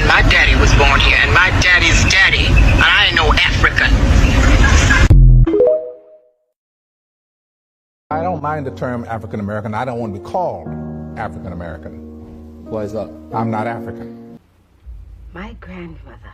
and my daddy was born here, and my daddy's daddy, and I ain't no African. I don't mind the term African American. I don't want to be called African American. Why is that? I'm not African. My grandmother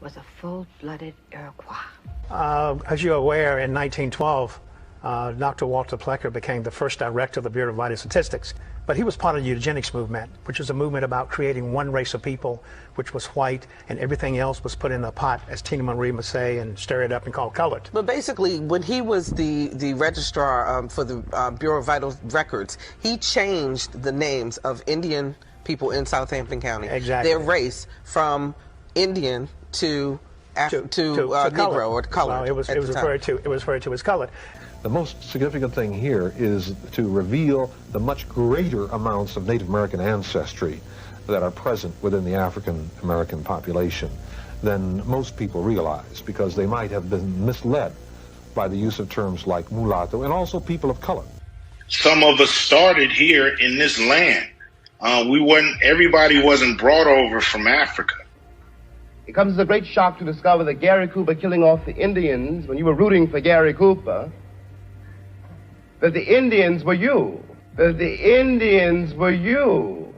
was a full-blooded Iroquois. As you're aware, in 1912, Dr. Walter Plecker became the first director of the Bureau of Vital Statistics. But he was part of the eugenics movement, which was a movement about creating one race of people, which was white, and everything else was put in a pot, as Tina Marie would say, and stir it up and call colored. But basically, when he was the registrar for the Bureau of Vital Records, he changed the names of Indian people in Southampton County. Exactly. Their race from Indian to Negro or colored. Well, it was referred to as colored. The most significant thing here is to reveal the much greater amounts of Native American ancestry that are present within the African American population than most people realize, because they might have been misled by the use of terms like mulatto and also people of color. Some of us started here in this land. Everybody wasn't brought over from Africa. It comes as a great shock to discover that Gary Cooper killing off the Indians when you were rooting for Gary Cooper, that the Indians were you. That the Indians were you.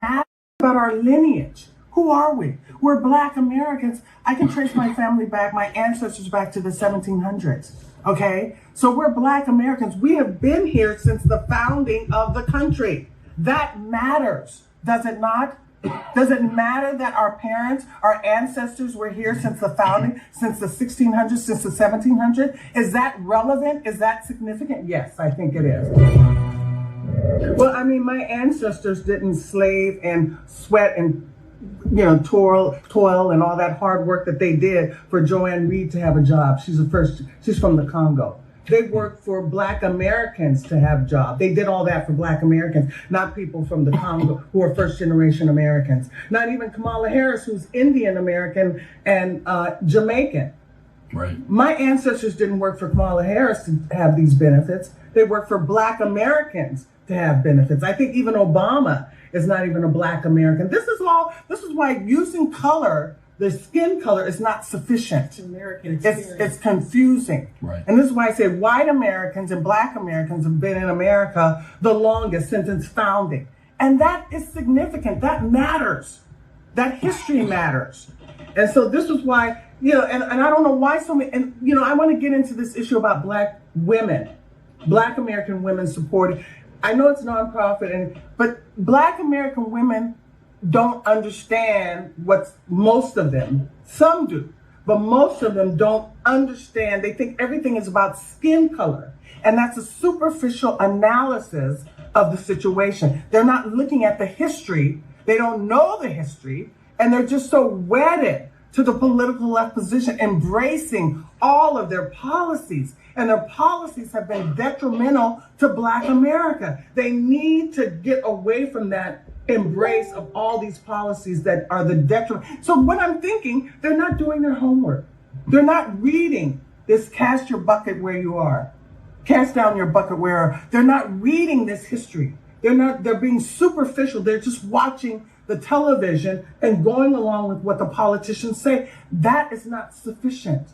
Ask about our lineage. Who are we? We're Black Americans. I can trace my family back, my ancestors back to the 1700s. Okay? So we're Black Americans. We have been here since the founding of the country. That matters, does it not? Does it matter that our parents, our ancestors were here since the founding, since the 1600s, since the 1700s? Is that relevant? Is that significant? Yes, I think it is. Well, I mean, my ancestors didn't slave and sweat and, toil and all that hard work that they did for Joanne Reed to have a job. She's from the Congo. They worked for Black Americans to have jobs. They did all that for Black Americans, not people from the Congo who are first-generation Americans. Not even Kamala Harris, who's Indian American and Jamaican. Right. My ancestors didn't work for Kamala Harris to have these benefits. They worked for Black Americans to have benefits. I think even Obama is not even a Black American. This is why using color, the skin color, is not sufficient. It's confusing. Right. And this is why I say white Americans and Black Americans have been in America the longest since its founding. And that is significant. That matters. That history matters. And so this is why, and I don't know why so many, and I want to get into this issue about Black women, Black American women supporting. I know it's nonprofit, but Black American women don't understand most of them, some do, but most of them don't understand. They think everything is about skin color. And that's a superficial analysis of the situation. They're not looking at the history. They don't know the history. And they're just so wedded to the political left position, embracing all of their policies. And their policies have been detrimental to Black America. They need to get away from that embrace of all these policies that are the detriment. So what I'm thinking, they're not doing their homework. They're not reading this cast your bucket where you are. Cast down your bucket where they're not reading this history. They're being superficial. They're just watching the television and going along with what the politicians say. That is not sufficient.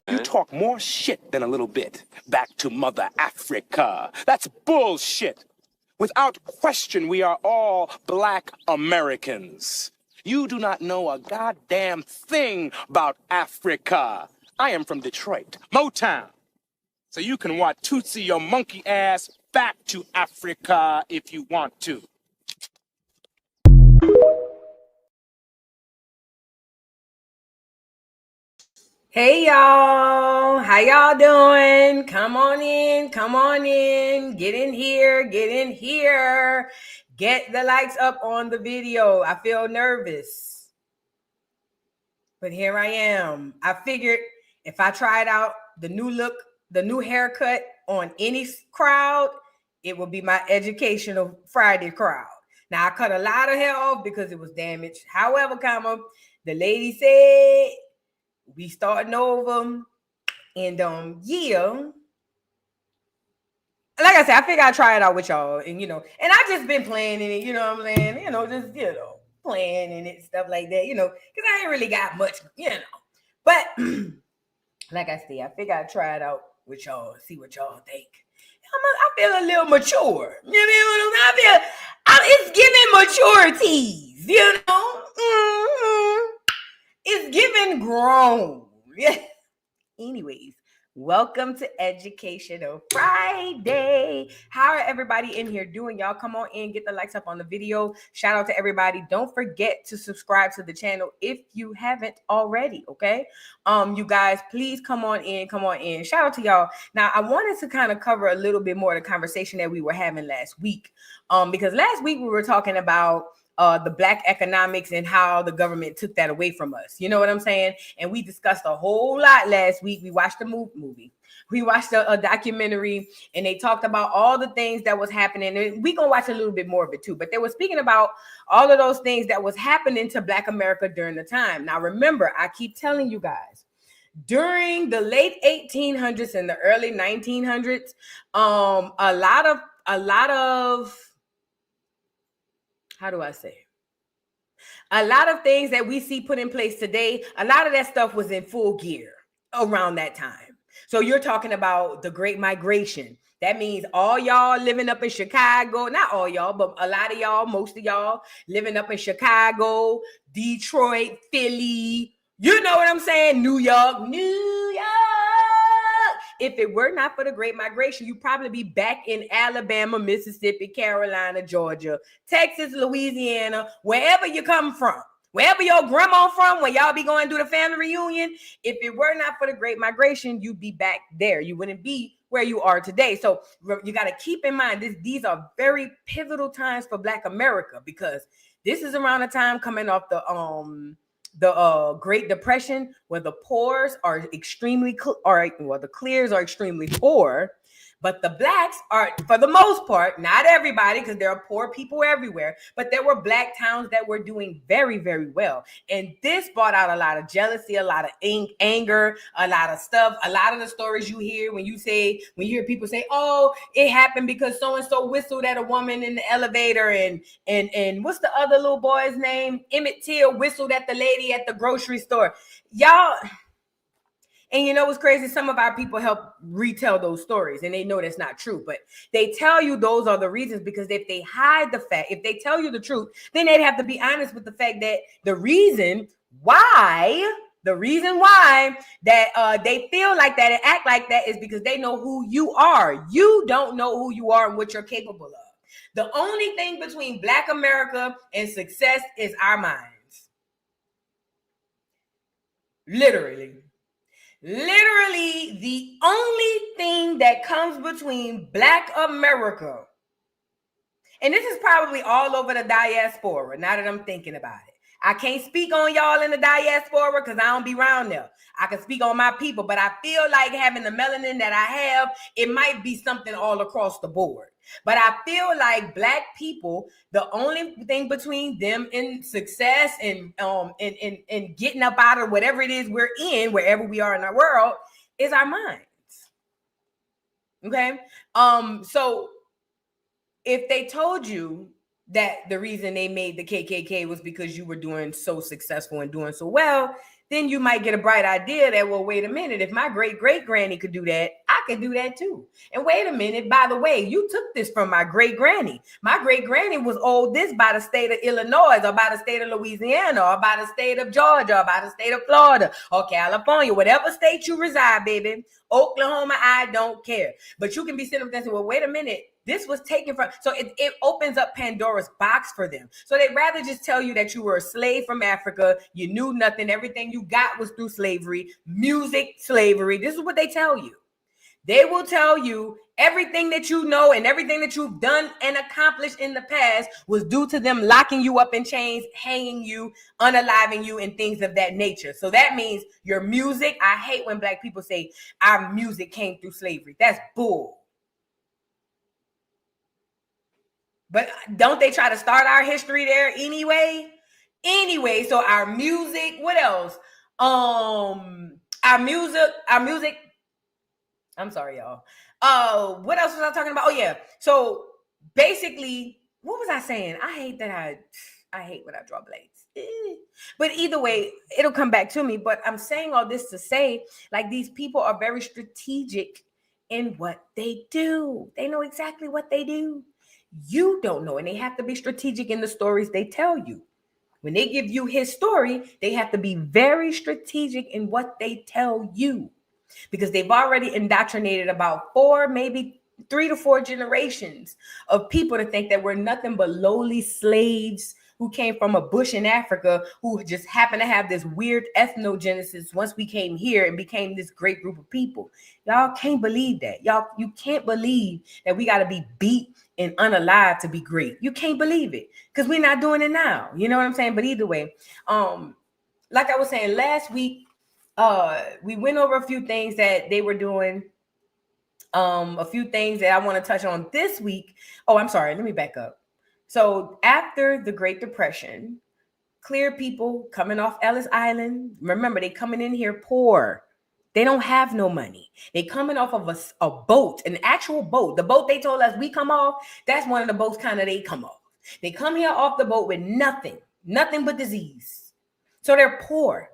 You talk more shit than a little bit. Back to Mother Africa. That's bullshit. Without question, we are all Black Americans. You do not know a goddamn thing about Africa. I am from Detroit, Motown. So you can watch Tootsie your monkey ass back to Africa if you want to. Hey y'all, how y'all doing? Come on in, get in here, get the likes up on the video. I feel nervous, but here I am. I figured if I tried out the new look, the new haircut on any crowd, it would be my educational Friday crowd. Now I cut a lot of hair off because it was damaged. However, the lady said, we starting over, and like I said, I figured I'd try it out with y'all, and and I just been playing in it, you know what I'm saying? Just playing in it, stuff like that, because I ain't really got much, But like I said, I figured I'd try it out with y'all, see what y'all think. I feel a little mature. You know what I feel? It's giving maturities, It's giving grown. Yeah. Anyways, welcome to Educational Friday. How are everybody in here doing? Y'all come on in, get the likes up on the video. Shout out to everybody. Don't forget to subscribe to the channel if you haven't already, okay? You guys, please come on in. Shout out to y'all. Now, I wanted to kind of cover a little bit more of the conversation that we were having last week. Because last week we were talking about the Black economics and how the government took that away from us. You know what I'm saying? And we discussed a whole lot last week. We watched a movie. We watched a documentary, and they talked about all the things that was happening. And we gonna watch a little bit more of it too. But they were speaking about all of those things that was happening to Black America during the time. Now, remember, I keep telling you guys, during the late 1800s and the early 1900s, a lot of how do I say? A lot of things that we see put in place today, a lot of that stuff was in full gear around that time. So you're talking about the Great Migration. That means all y'all living up in Chicago, not all y'all, but a lot of y'all, most of y'all living up in Chicago, Detroit, Philly, you know what I'm saying? New York. If it were not for the Great Migration, you'd probably be back in Alabama, Mississippi, Carolina, Georgia, Texas, Louisiana, wherever you come from, wherever your grandma from, where y'all be going to do the family reunion. If it were not for the Great Migration, you'd be back there. You wouldn't be where you are today. So you got to keep in mind these are very pivotal times for Black America, because this is around the time coming off the Great Depression, where the poors are extremely, the clears are extremely poor, but the Blacks are, for the most part, not everybody, because there are poor people everywhere, but there were Black towns that were doing very, very well. And this brought out a lot of jealousy, a lot of anger, a lot of stuff. A lot of the stories you hear when you hear people say, oh, it happened because so-and-so whistled at a woman in the elevator, and what's the other little boy's name? Emmett Till whistled at the lady at the grocery store. Y'all... And you know what's crazy? Some of our people help retell those stories, and they know that's not true. But they tell you those are the reasons, because if they hide the fact, if they tell you the truth, then they'd have to be honest with the fact that the reason why that they feel like that and act like that is because they know who you are. You don't know who you are and what you're capable of. The only thing between Black America and success is our minds. Literally, the only thing that comes between Black America, and this is probably all over the diaspora, now that I'm thinking about it. I can't speak on y'all in the diaspora because I don't be around there. I can speak on my people, but I feel like having the melanin that I have, it might be something all across the board. But I feel like Black people, the only thing between them and success and getting up out of whatever it is we're in, wherever we are in our world, is our minds. Okay? So if they told you that the reason they made the KKK was because you were doing so successful and doing so well, then you might get a bright idea that, well, wait a minute, if my great-great-granny could do that, I could do that too. And wait a minute, by the way, you took this from my great-granny. My great-granny was owed this by the state of Illinois, or by the state of Louisiana, or by the state of Georgia, or by the state of Florida, or California, whatever state you reside, baby. Oklahoma, I don't care. But you can be sitting there saying, well, wait a minute, this was taken from, so it opens up Pandora's box for them. So they'd rather just tell you that you were a slave from Africa, you knew nothing, everything you got was through slavery, music, slavery. This is what they tell you. They will tell you everything that you know and everything that you've done and accomplished in the past was due to them locking you up in chains, hanging you, unaliving you, and things of that nature. So that means your music. I hate when Black people say our music came through slavery. That's bull. But don't they try to start our history there anyway? So our music, what else? Our music. I'm sorry, y'all. What else was I talking about? Oh yeah. So basically, what was I saying? I hate when I draw blades. But either way, it'll come back to me. But I'm saying all this to say, like, these people are very strategic in what they do. They know exactly what they do. You don't know, and they have to be strategic in the stories they tell you. When they give you his story, they have to be very strategic in what they tell you, because they've already indoctrinated about 4, maybe 3 to 4 generations of people to think that we're nothing but lowly slaves who came from a bush in Africa, who just happened to have this weird ethnogenesis once we came here and became this great group of people. Y'all can't believe that. You can't believe that we got to be beat and unalive to be great. You can't believe it, because we're not doing it now. You know what I'm saying? But either way, like I was saying last week, we went over a few things that they were doing. A few things that I want to touch on this week. Oh, I'm sorry. Let me back up. So after the Great Depression, clear people coming off Ellis Island, remember, they coming in here poor. They don't have no money. They coming off of a boat, an actual boat. The boat they told us we come off, that's one of the boats kind of they come off. They come here off the boat with nothing but disease. So they're poor.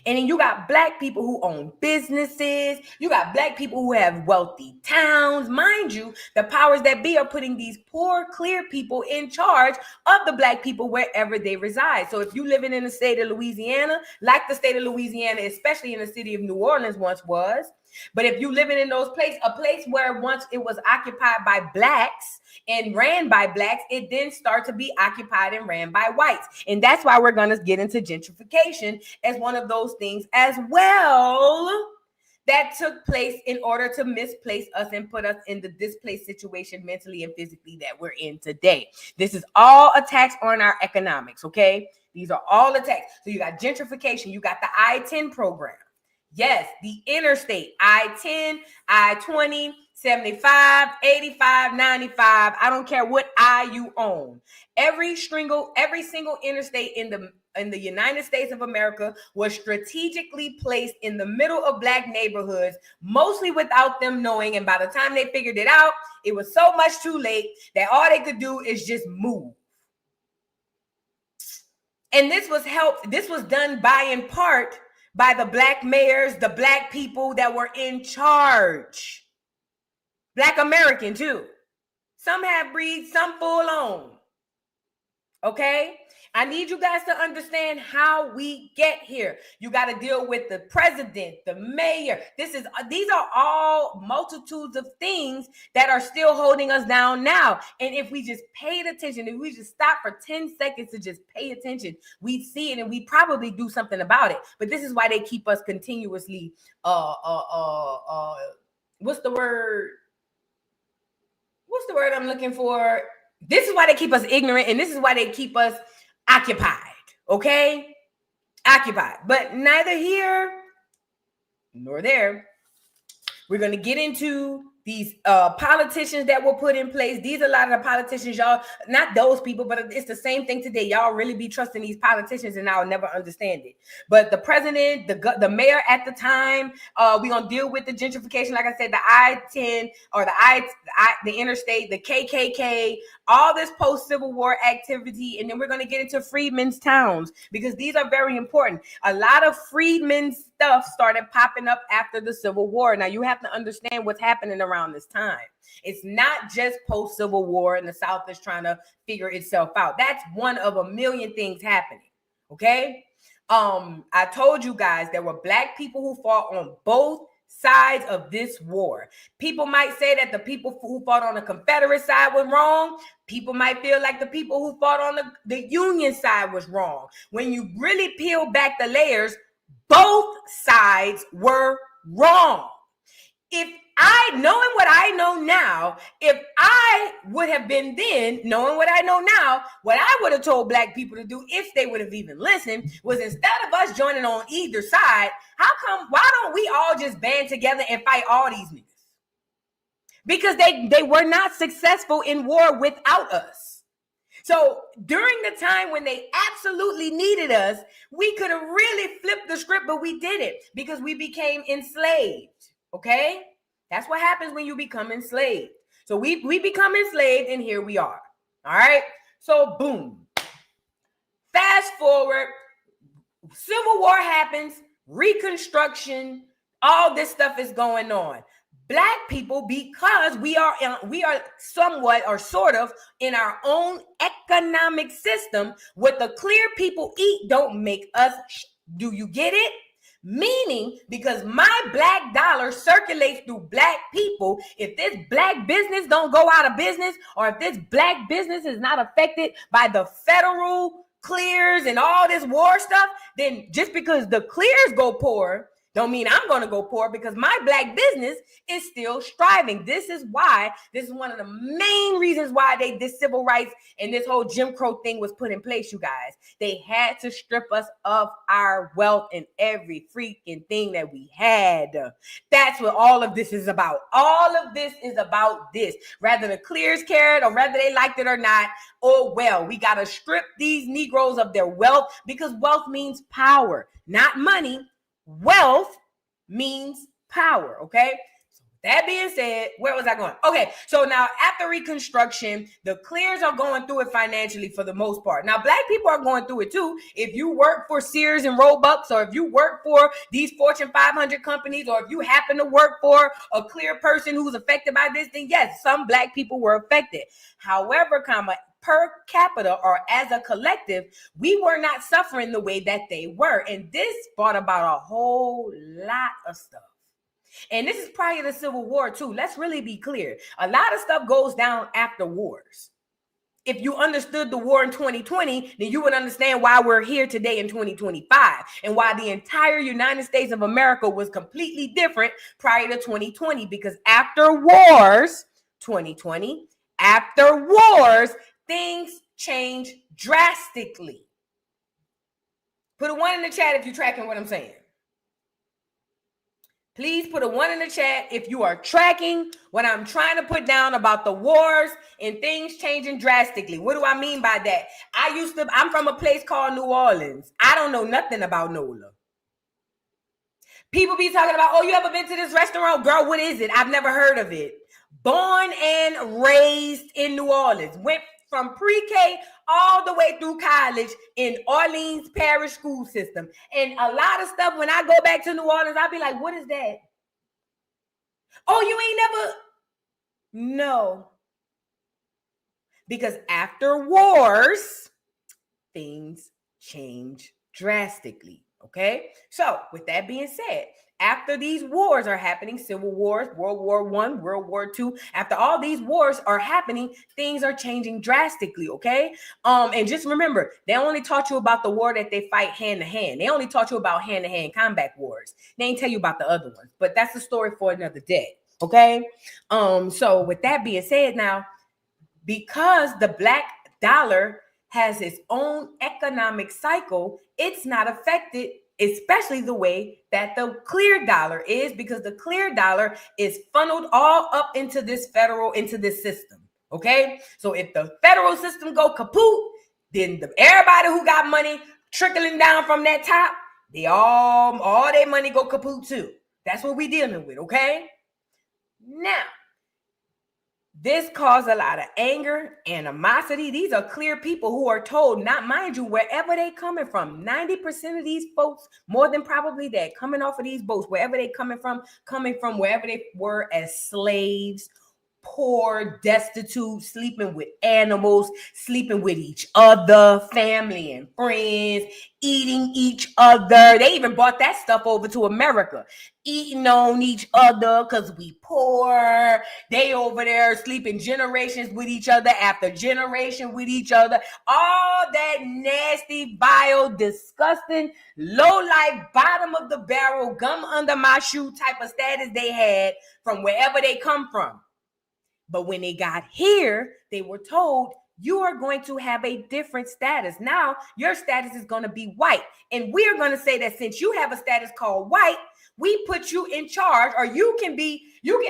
And then you got black people who own businesses. You got black people who have wealthy towns. Mind you, the powers that be are putting these poor, clear people in charge of the black people wherever they reside. So if you living in the state of Louisiana, like the state of Louisiana, especially in the city of New Orleans once was, but if you living in those places, a place where once it was occupied by blacks and ran by blacks, it then started to be occupied and ran by whites. And that's why we're going to get into gentrification as one of those things as well that took place in order to misplace us and put us in the displaced situation mentally and physically that we're in today. This is all attacks on our economics, okay? These are all attacks. So you got gentrification, you got the I-10 program. Yes, the interstate, I-10, I-20, 75, 85, 95. I don't care what I you own. Every single interstate in the United States of America was strategically placed in the middle of black neighborhoods, mostly without them knowing. And by the time they figured it out, it was so much too late that all they could do is just move. And this was done by, in part, by the black mayors, the black people that were in charge. Black American too. Some have breed, some full on. Okay? I need you guys to understand how we get here. You got to deal with the president, the mayor. These are all multitudes of things that are still holding us down now. And if we just paid attention, if we just stop for 10 seconds to just pay attention, we'd see it and we'd probably do something about it. But this is why they keep us continuously what's the word I'm looking for? This is why they keep us ignorant, and this is why they keep us occupied, okay? Occupied. But neither here nor there. We're going to get into these politicians that were put in place. These are a lot of the politicians, y'all, not those people, but it's the same thing today. Y'all really be trusting these politicians, and I'll never understand it. But the president, the mayor at the time, we're going to deal with the gentrification. Like I said, the I-10 or the interstate, the KKK, all this post-Civil War activity. And then we're going to get into freedmen's towns, because these are very important. A lot of freedmen's stuff started popping up after the Civil War. Now, you have to understand what's happening around this time. It's not just post-Civil War and the South is trying to figure itself out. That's one of a million things happening, okay? I told you guys there were black people who fought on both sides of this war. People might say that the people who fought on the Confederate side was wrong. People might feel like the people who fought on the Union side was wrong. When you really peel back the layers, both sides were wrong. Knowing what I know now, if I would have been then, knowing what I know now, what I would have told black people to do, if they would have even listened, was instead of us joining on either side, why don't we all just band together and fight all these niggas? Because they were not successful in war without us. So during the time when they absolutely needed us, we could have really flipped the script, but we didn't, because we became enslaved. Okay? That's what happens when you become enslaved. So we become enslaved, and here we are. All right. So boom. Fast forward. Civil War happens. Reconstruction. All this stuff is going on. Black people, because we are somewhat or sort of in our own economic system, what the clear people eat don't make us. Do you get it? Meaning, because my black dollar circulates through black people, if this black business don't go out of business, or if this black business is not affected by the federal clears and all this war stuff, then just because the clears go poor, don't mean I'm going to go poor, because my black business is still striving. This is one of the main reasons why this civil rights and this whole Jim Crow thing was put in place, you guys. They had to strip us of our wealth and every freaking thing that we had. That's what all of this is about. All of this is about this. Rather the clears cared or whether they liked it or not, oh well, we got to strip these Negroes of their wealth, because wealth means power, not money. Wealth means power, okay? So that being said, where was I going? Okay, so now after Reconstruction, the clears are going through it financially for the most part. Now, black people are going through it too. If you work for Sears and Roebuck, or if you work for these Fortune 500 companies, or if you happen to work for a clear person who's affected by this, then yes, some black people were affected. However, per capita or as a collective, we were not suffering the way that they were. And this brought about a whole lot of stuff. And this is prior to the Civil War too. Let's really be clear. A lot of stuff goes down after wars. If you understood the war in 2020, then you would understand why we're here today in 2025 and why the entire United States of America was completely different prior to 2020. Because after wars, 2020, after wars, things change drastically. Put a 1 in the chat if you're tracking what I'm saying. Please put a 1 in the chat if you are tracking what I'm trying to put down about the wars and things changing drastically. What do I mean by that? I'm from a place called New Orleans. I don't know nothing about NOLA. People be talking about, oh, you ever been to this restaurant? Girl, what is it? I've never heard of it. Born and raised in New Orleans. Went from pre-K all the way through college in Orleans Parish school system. And a lot of stuff, when I go back to New Orleans, I'll be like, what is that? Oh, you ain't never? No. Because after wars, things change drastically, okay? So with that being said, after these wars are happening, civil wars, World War I, World War II, after all these wars are happening, things are changing drastically, okay? And just remember, they only taught you about the war that they fight hand to hand. They only taught you about hand-to-hand combat wars. They ain't tell you about the other ones, but that's a story for another day, okay? So with that being said now, because the black dollar has its own economic cycle, it's not affected, especially the way that the clear dollar is, because the clear dollar is funneled all up into this system. Okay. So if the federal system go kaput, then everybody who got money trickling down from that top, they all their money go kaput too. That's what we're dealing with. Okay. Now, this caused a lot of anger, animosity. These are clear people who are told, not mind you, wherever they coming from, 90% of these folks, more than probably that, coming off of these boats, wherever they coming from wherever they were as slaves, poor, destitute, sleeping with animals, sleeping with each other, family and friends, eating each other. They even brought that stuff over to America, eating on each other because we poor. They over there sleeping generations with each other after generation with each other. All that nasty, vile, disgusting, low-life, bottom of the barrel, gum under my shoe type of status they had from wherever they come from. But when they got here, they were told, you are going to have a different status. Now, your status is going to be white. And we're going to say that since you have a status called white, we put you in charge, or you can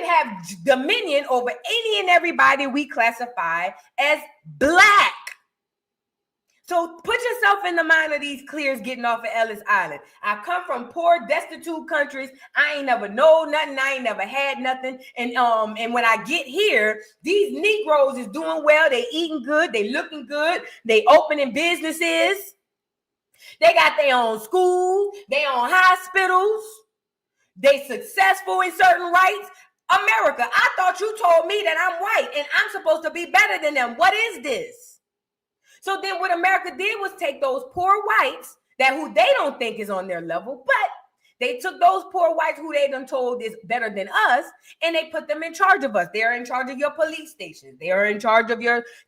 have dominion over any and everybody we classify as black. So put yourself in the mind of these clears getting off of Ellis Island. I come from poor, destitute countries. I ain't never know nothing. I ain't never had nothing. And when I get here, these Negroes is doing well. They eating good. They looking good. They opening businesses. They got their own schools, their own hospitals. They successful in certain rights. America, I thought you told me that I'm white and I'm supposed to be better than them. What is this? So then what America did was take those poor whites that who they don't think is on their level, but they took those poor whites who they done told is better than us, and they put them in charge of us. They're in charge of your police stations. They are in charge of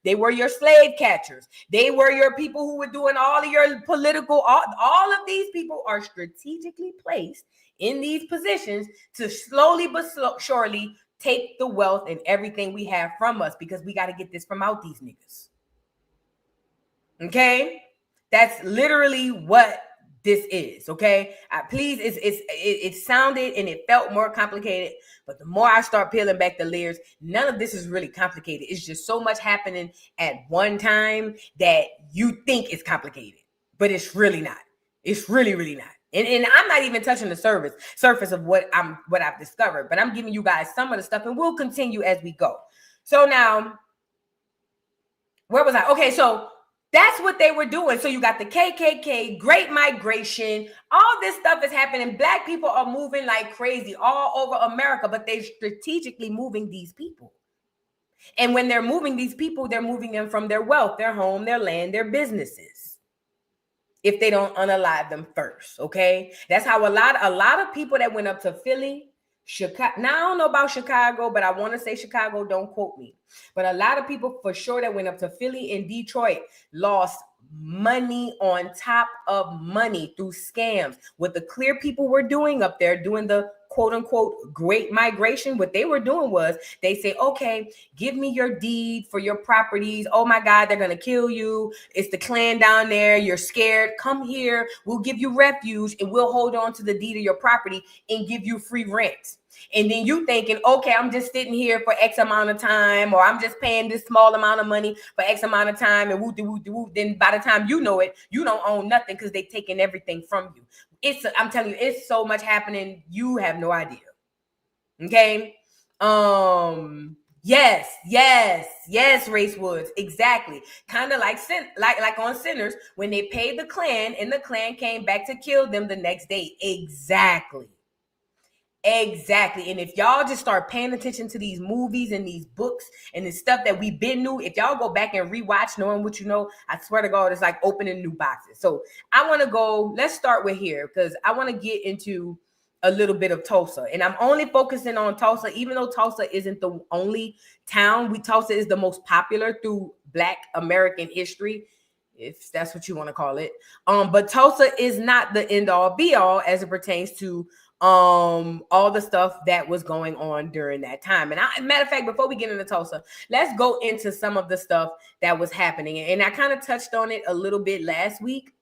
they were your slave catchers. They were your people who were doing all of your political, all of these people are strategically placed in these positions to slowly but surely take the wealth and everything we have from us, because we got to get this from out these niggas. Okay? That's literally what this is, okay? Please, it sounded and it felt more complicated, but the more I start peeling back the layers, none of this is really complicated. It's just so much happening at one time that you think it's complicated, but it's really not. It's really, really not. And I'm not even touching the surface of what I've discovered, but I'm giving you guys some of the stuff, and we'll continue as we go. So now, where was I? Okay, so that's what they were doing. So you got the KKK, Great Migration, all this stuff is happening. Black people are moving like crazy all over America, but they're strategically moving these people. And when they're moving these people, they're moving them from their wealth, their home, their land, their businesses, if they don't unalive them first, okay? That's how a lot of people that went up to Philly, Chicago. Now, I don't know about Chicago, but I want to say Chicago, don't quote me. But a lot of people for sure that went up to Philly and Detroit lost money on top of money through scams. What the clear people were doing up there, doing the quote unquote Great Migration, what they were doing was they say, okay, give me your deed for your properties. Oh my God, they're going to kill you. It's the Klan down there. You're scared. Come here. We'll give you refuge and we'll hold on to the deed of your property and give you free rent. And then you thinking, okay, I'm just sitting here for X amount of time, or I'm just paying this small amount of money for X amount of time, and woo. Then by the time you know it, you don't own nothing because they're taking everything from you. I'm telling you, it's so much happening. You have no idea. Okay. Yes, Race Woods. Exactly. Kind of like on Sinners when they paid the Klan and the Klan came back to kill them the next day. Exactly. And if y'all just start paying attention to these movies and these books and the stuff that we've been new, if y'all go back and rewatch knowing what you know, I swear to God, it's like opening new boxes. So I want to go, let's start with here because I want to get into a little bit of Tulsa. And I'm only focusing on Tulsa, even though Tulsa isn't the only town. Tulsa is the most popular through Black American history, if that's what you want to call it. But Tulsa is not the end all be all as it pertains to all the stuff that was going on during that time. And matter of fact, before we get into Tulsa, let's go into some of the stuff that was happening. And I kind of touched on it a little bit last week,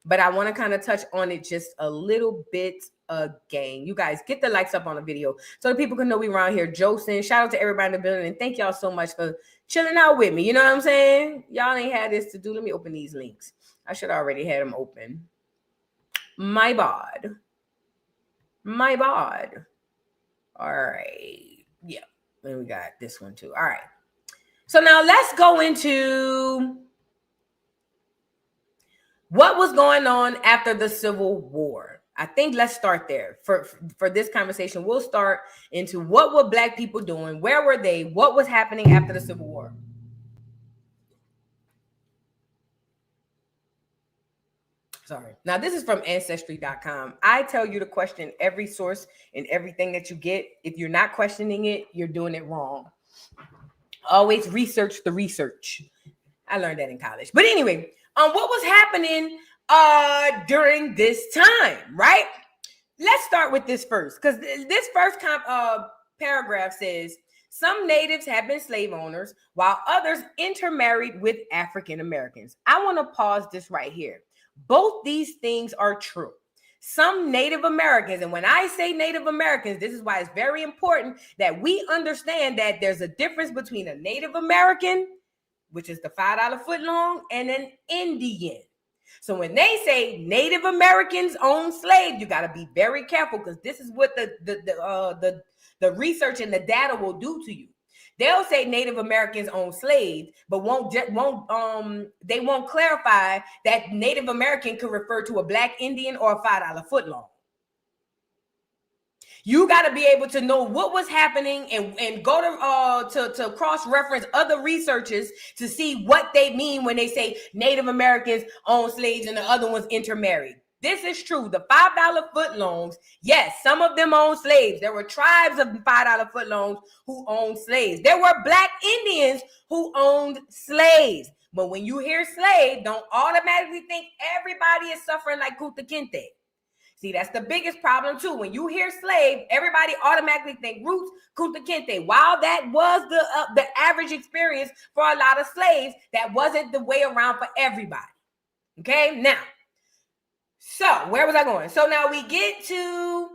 but I want to kind of touch on it just a little bit again. You guys get the likes up on the video so that people can know we around here. Josen, shout out to everybody in the building, and thank y'all so much for chilling out with me. You know what I'm saying? Y'all ain't had this to do. Let me open these links. I should already had them open. My bad. All right. Yeah. Then we got this one too. All right. So now let's go into what was going on after the Civil War. I think let's start there. For this conversation, we'll start into what were Black people doing? Where were they? What was happening after the Civil War? Sorry. Now, this is from Ancestry.com. I tell you to question every source and everything that you get. If you're not questioning it, you're doing it wrong. Always research the research. I learned that in college. But anyway, what was happening during this time, right? Let's start with this first, because this first paragraph says, some natives have been slave owners while others intermarried with African Americans. I want to pause this right here. Both these things are true. Some Native Americans, and when I say Native Americans, this is why it's very important that we understand that there's a difference between a Native American which is the $5 footlong, and an Indian. So when they say Native Americans own slaves, you got to be very careful, because this is what the research and the data will do to you. They'll say Native Americans own slaves, but they won't clarify that Native American could refer to a black Indian or a $5 footlong. You got to be able to know what was happening and go to cross-reference other researchers to see what they mean when they say Native Americans own slaves and the other ones intermarried. This is true. The $5 footlongs, yes, some of them own slaves. There were tribes of $5 footlongs who owned slaves. There were black Indians who owned slaves. But when you hear slave, don't automatically think everybody is suffering like Kunta Kinte. See, that's the biggest problem too. When you hear slave, everybody automatically think Roots, Kunta Kinte. While that was the average experience for a lot of slaves, that wasn't the way around for everybody. Okay, now, so where was I going? So now we get to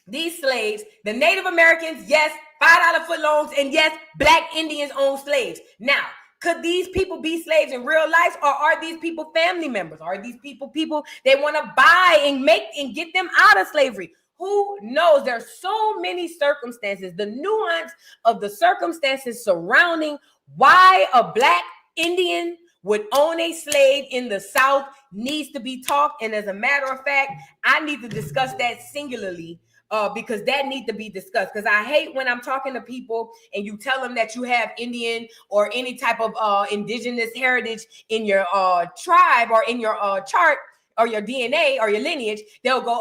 these slaves, the Native Americans, yes, $5 footlongs, and yes, black Indians own slaves. Now, could these people be slaves in real life, or are these people family members? Are these people they want to buy and make and get them out of slavery? Who knows? There's so many circumstances. The nuance of the circumstances surrounding why a black Indian would own a slave in the South needs to be talked. And as a matter of fact, I need to discuss that singularly because that needs to be discussed. Because I hate when I'm talking to people and you tell them that you have Indian or any type of indigenous heritage in your tribe or in your chart or your DNA or your lineage. They'll go,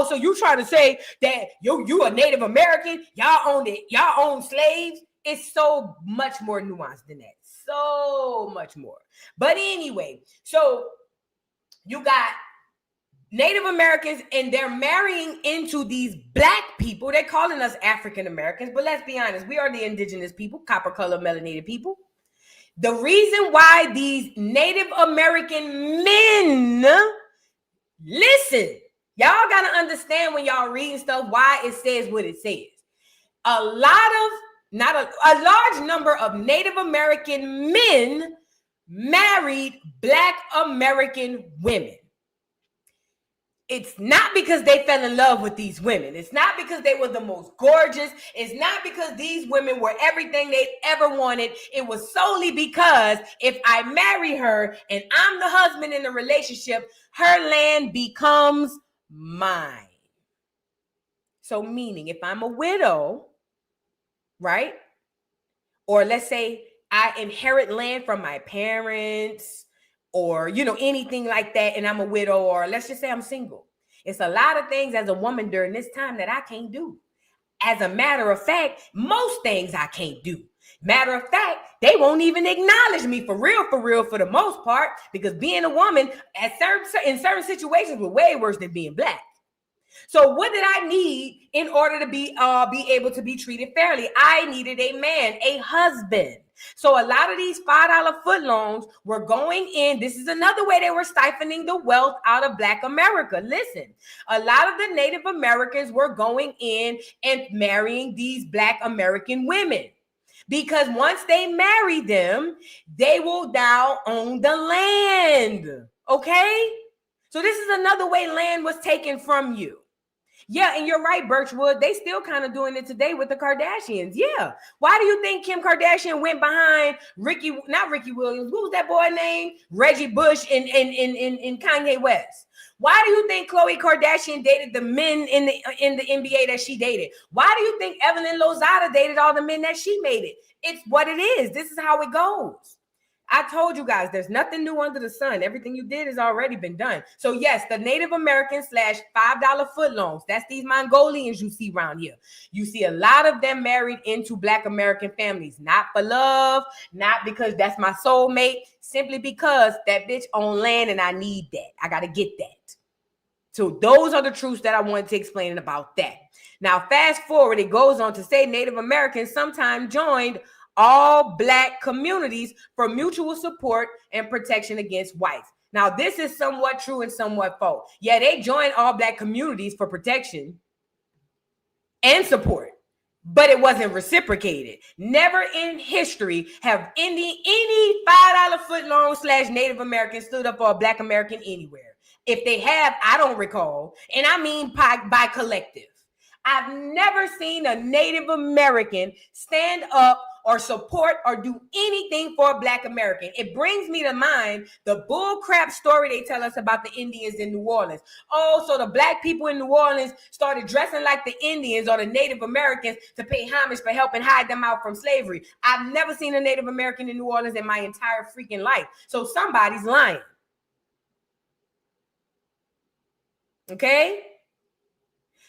so you trying to say that you a Native American, y'all owned it, y'all own slaves. It's so much more nuanced than that. So much more. But anyway, so you got Native Americans and they're marrying into these black people. They're calling us African Americans, but let's be honest, we are the indigenous people, copper color melanated people. The reason why these Native American men, listen, y'all got to understand when y'all reading stuff why it says what it says. A large number of Native American men married black American women. It's not because they fell in love with these women. It's not because they were the most gorgeous. It's not because these women were everything they'd ever wanted. It was solely because if I marry her and I'm the husband in the relationship, her land becomes mine. So meaning if I'm a widow, right? Or let's say I inherit land from my parents or, anything like that, and I'm a widow, or let's just say I'm single. It's a lot of things as a woman during this time that I can't do. As a matter of fact, most things I can't do. Matter of fact, they won't even acknowledge me for real, for the most part, because being a woman in certain situations was way worse than being black. So what did I need in order to be able to be treated fairly? I needed a man, a husband. So a lot of these $5 footlongs were going in. This is another way they were siphoning the wealth out of Black America. Listen, a lot of the Native Americans were going in and marrying these Black American women. Because once they marry them, they will now own the land. Okay? So this is another way land was taken from you. Yeah, and you're right, Birchwood. They still kind of doing it today with the Kardashians. Yeah. Why do you think Kim Kardashian went behind not Ricky Williams? What was that boy name? Reggie Bush and Kanye West. Why do you think Khloe Kardashian dated the men in the NBA that she dated? Why do you think Evelyn Lozada dated all the men that she made it? It's what it is. This is how it goes. I told you guys, there's nothing new under the sun. Everything you did has already been done. So yes, the Native American / $5 footlongs, that's these Mongolians you see around here. You see a lot of them married into Black American families, not for love, not because that's my soulmate, simply because that bitch own land and I need that. I got to get that. So those are the truths that I wanted to explain about that. Now, fast forward, it goes on to say Native Americans sometimes joined all Black communities for mutual support and protection against whites. Now, this is somewhat true and somewhat false. Yeah, they joined all Black communities for protection and support. but it wasn't reciprocated. Never in history have any $5 footlong / Native American stood up for a Black American anywhere. If they have, I don't recall. And I mean by collective. I've never seen a Native American stand up or support or do anything for a Black American. It brings me to mind the bull crap story they tell us about the Indians in New Orleans. Oh, so the Black people in New Orleans started dressing like the Indians or the Native Americans to pay homage for helping hide them out from slavery. I've never seen a Native American in New Orleans in my entire freaking life. So somebody's lying. Okay?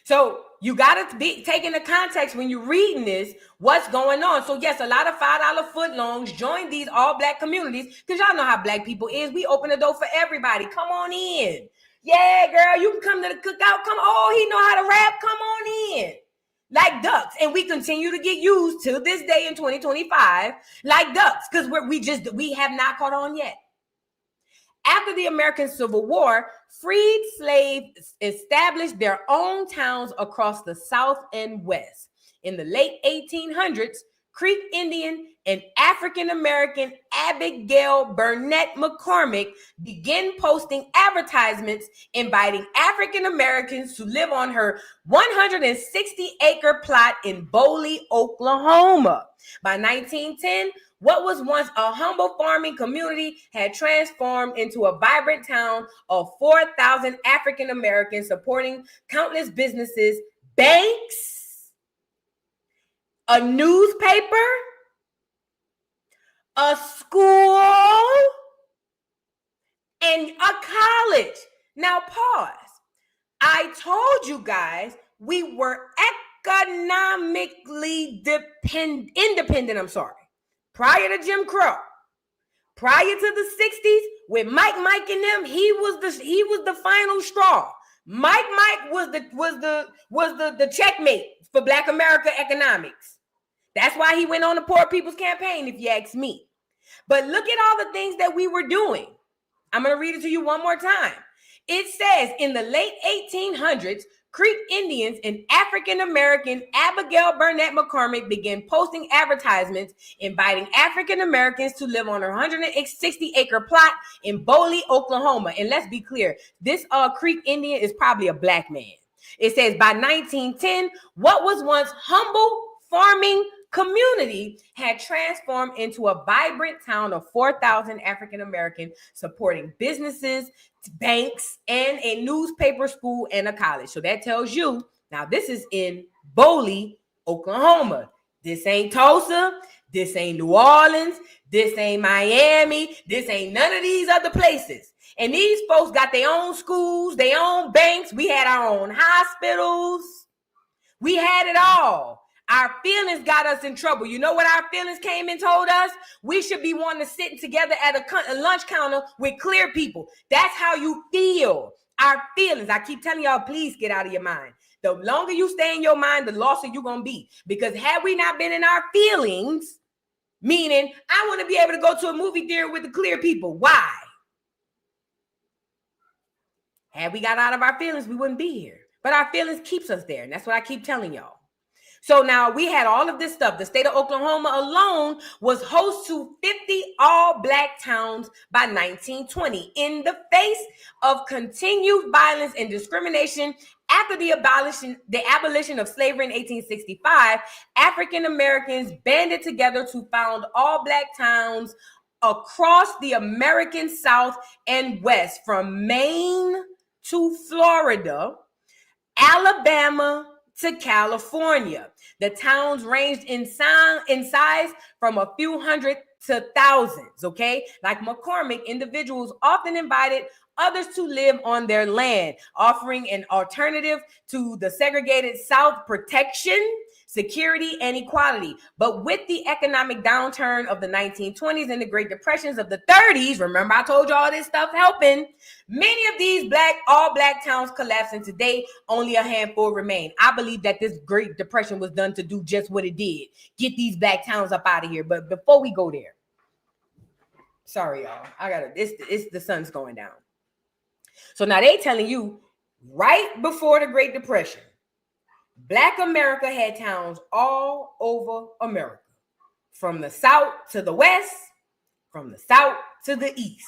So you got to be taking the context when you're reading this, what's going on. So yes, a lot of $5 footlongs joined these all Black communities because y'all know how Black people is. We open the door for everybody. Come on in. Yeah, girl, you can come to the cookout. Come, oh, he know how to rap. Come on in. Like ducks. And we continue to get used to this day in 2025 like ducks because we have not caught on yet. After the American Civil War, freed slaves established their own towns across the South and West. In the late 1800s, Creek Indian and African-American Abigail Burnett McCormick began posting advertisements inviting African-Americans to live on her 160-acre plot in Boley, Oklahoma. By 1910, what was once a humble farming community had transformed into a vibrant town of 4,000 African Americans supporting countless businesses, banks, a newspaper, a school, and a college. Now pause. I told you guys we were economically independent. Prior to Jim Crow, prior to the 60s, with Mike and them, he was the final straw. Mike was the checkmate for Black America economics. That's why he went on the Poor People's Campaign, if you ask me. But look at all the things that we were doing. I'm going to read it to you one more time. It says in the late 1800s, Creek Indians and African-American Abigail Burnett McCormick began posting advertisements inviting African-Americans to live on her 160-acre plot in Boley, Oklahoma. And let's be clear, this Creek Indian is probably a Black man. It says by 1910, what was once humble farming community had transformed into a vibrant town of 4,000 African-American supporting businesses, banks, and a newspaper, school, and a college. So that tells you, now this is in Boley, Oklahoma. This ain't Tulsa. This ain't New Orleans. This ain't Miami. This ain't none of these other places. And these folks got their own schools, their own banks. We had our own hospitals. We had it all. Our feelings got us in trouble. You know what our feelings came and told us? We should be wanting to sit together at a lunch counter with clear people. That's how you feel. Our feelings. I keep telling y'all, please get out of your mind. The longer you stay in your mind, the losser you're going to be. Because had we not been in our feelings, meaning I want to be able to go to a movie theater with the clear people. Why? Had we got out of our feelings, we wouldn't be here. But our feelings keeps us there. And that's what I keep telling y'all. So now we had all of this stuff. The state of Oklahoma alone was host to 50 all-Black towns by 1920. In the face of continued violence and discrimination after the abolition of slavery in 1865, African Americans banded together to found all-Black towns across the American South and West, from Maine to Florida, Alabama to California. The towns ranged in size from a few hundred to thousands, okay? Like McCormick, individuals often invited others to live on their land, offering an alternative to the segregated South: protection, security, and equality. But with the economic downturn of the 1920s and the Great Depressions of the 30s, remember I told you all this stuff helping, many of these all-Black towns collapsed, and today only a handful remain. I believe that this Great Depression was done to do just what it did. Get these Black towns up out of here. But before we go there, sorry, y'all. It's the sun's going down. So now they telling you right before the Great Depression, Black America had towns all over America, from the South to the West, from the South to the East.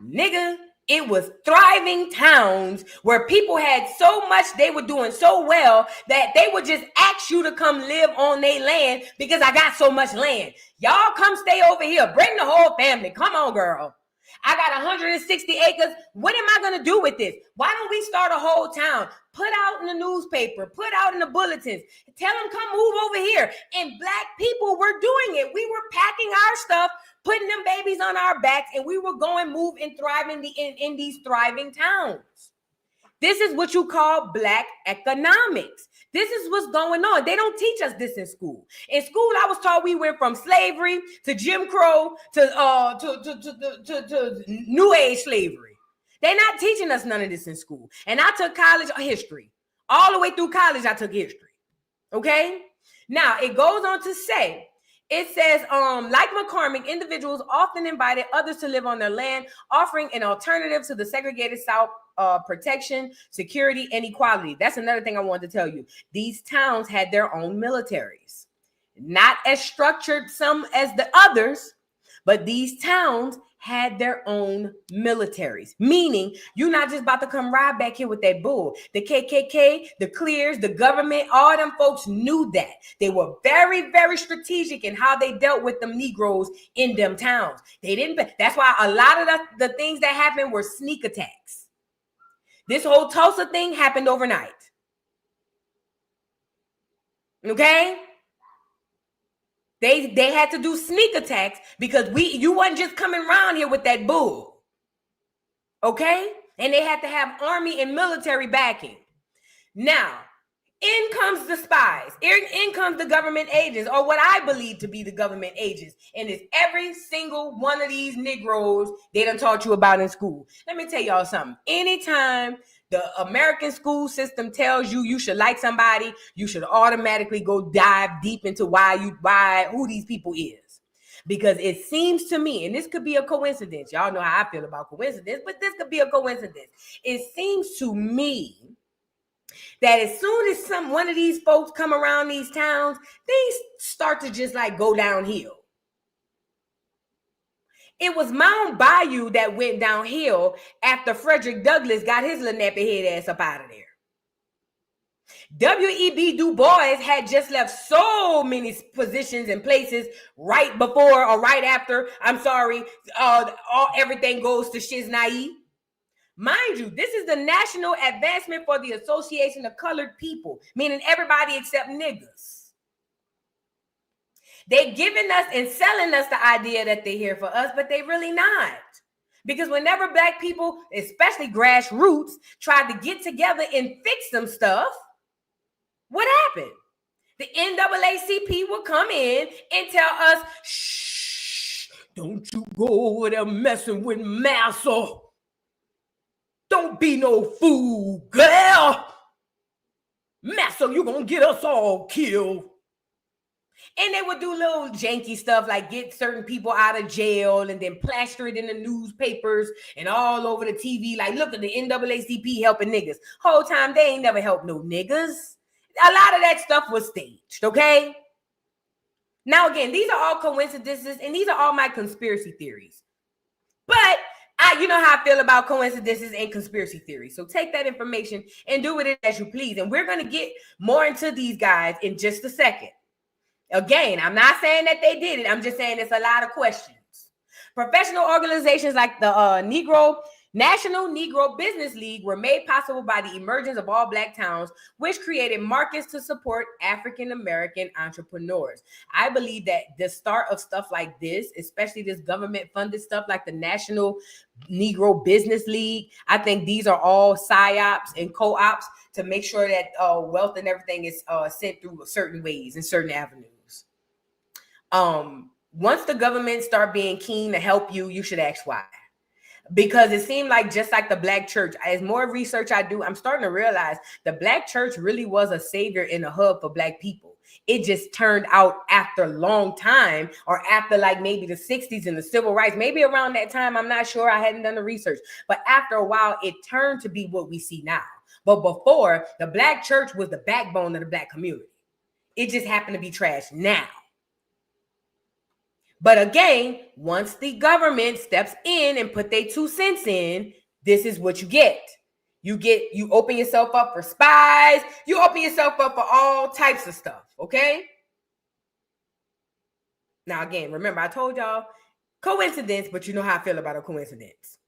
Nigga, it was thriving towns where people had so much, they were doing so well that they would just ask you to come live on their land because I got so much land. Y'all come stay over here. Bring the whole family. Come on, girl. I got 160 acres. What am I going to do with this? Why don't we start a whole town? Put out in the newspaper, put out in the bulletins, tell them come move over here. And Black people were doing it. We were packing our stuff, putting them babies on our backs, and we were going, move, and thriving in these thriving towns. This is what you call Black economics. This is what's going on. They don't teach us this in school. In school, I was taught we went from slavery to Jim Crow to New Age slavery. They're not teaching us none of this in school. And I took college history. All the way through college, I took history. Okay? Now, it goes on to say, it says, like McCormick, individuals often invited others to live on their land, offering an alternative to the segregated South, protection, security, and equality. That's another thing I wanted to tell you. These towns had their own militaries. Not as structured some as the others, but these towns had their own militaries, meaning you're not just about to come ride back here with that bull. The KKK, the Clears, the government, all them folks knew that. They were very, very strategic in how they dealt with them Negroes in them towns. They didn't. That's why a lot of the things that happened were sneak attacks. This whole Tulsa thing happened overnight. Okay? They had to do sneak attacks because you wasn't just coming around here with that bull. Okay? And they had to have army and military backing. Now, in comes the spies. In comes the government agents, or what I believe to be the government agents. And it's every single one of these Negroes they done taught you about in school. Let me tell y'all something. Anytime the American school system tells you you should like somebody, you should automatically go dive deep into who these people is. Because it seems to me, and this could be a coincidence. Y'all know how I feel about coincidence, but this could be a coincidence. It seems to me that as soon as one of these folks come around these towns, things start to just like go downhill. It was Mount Bayou that went downhill after Frederick Douglass got his little nappy head ass up out of there. W.E.B. Du Bois had just left so many positions and places right before or right after, everything goes to shiznai. Mind you, this is the National Advancement for the Association of Colored People, meaning everybody except niggas. They're giving us and selling us the idea that they're here for us, but they really not. Because whenever Black people, especially grassroots, tried to get together and fix some stuff, what happened? The NAACP will come in and tell us, shh, don't you go over there messing with Massa. Don't be no fool, girl. Massa, you're going to get us all killed. And they would do little janky stuff like get certain people out of jail and then plaster it in the newspapers and all over the TV. Like, look at the NAACP helping niggas. Whole time, they ain't never helped no niggas. A lot of that stuff was staged, okay? Now, again, these are all coincidences and these are all my conspiracy theories. But you know how I feel about coincidences and conspiracy theories. So take that information and do with it as you please. And we're going to get more into these guys in just a second. Again, I'm not saying that they did it. I'm just saying it's a lot of questions. Professional organizations like the National Negro Business League were made possible by the emergence of all Black towns, which created markets to support African-American entrepreneurs. I believe that the start of stuff like this, especially this government-funded stuff like the National Negro Business League, I think these are all psyops and co-ops to make sure that wealth and everything is sent through certain ways and certain avenues. Once the government start being keen to help you, you should ask why. Because it seemed like just like the Black church, as more research I do, I'm starting to realize the Black church really was a savior and a hub for Black people. It just turned out after a long time, or after like maybe the 60s and the civil rights, maybe around that time, I'm not sure, I hadn't done the research. But after a while, it turned to be what we see now. But before, the black church was the backbone of the black community. It just happened to be trashed now. But again, once the government steps in and put their 2 cents in, this is what you get. You open yourself up for spies. You open yourself up for all types of stuff, okay? Now, again, remember, I told y'all, coincidence, but you know how I feel about a coincidence.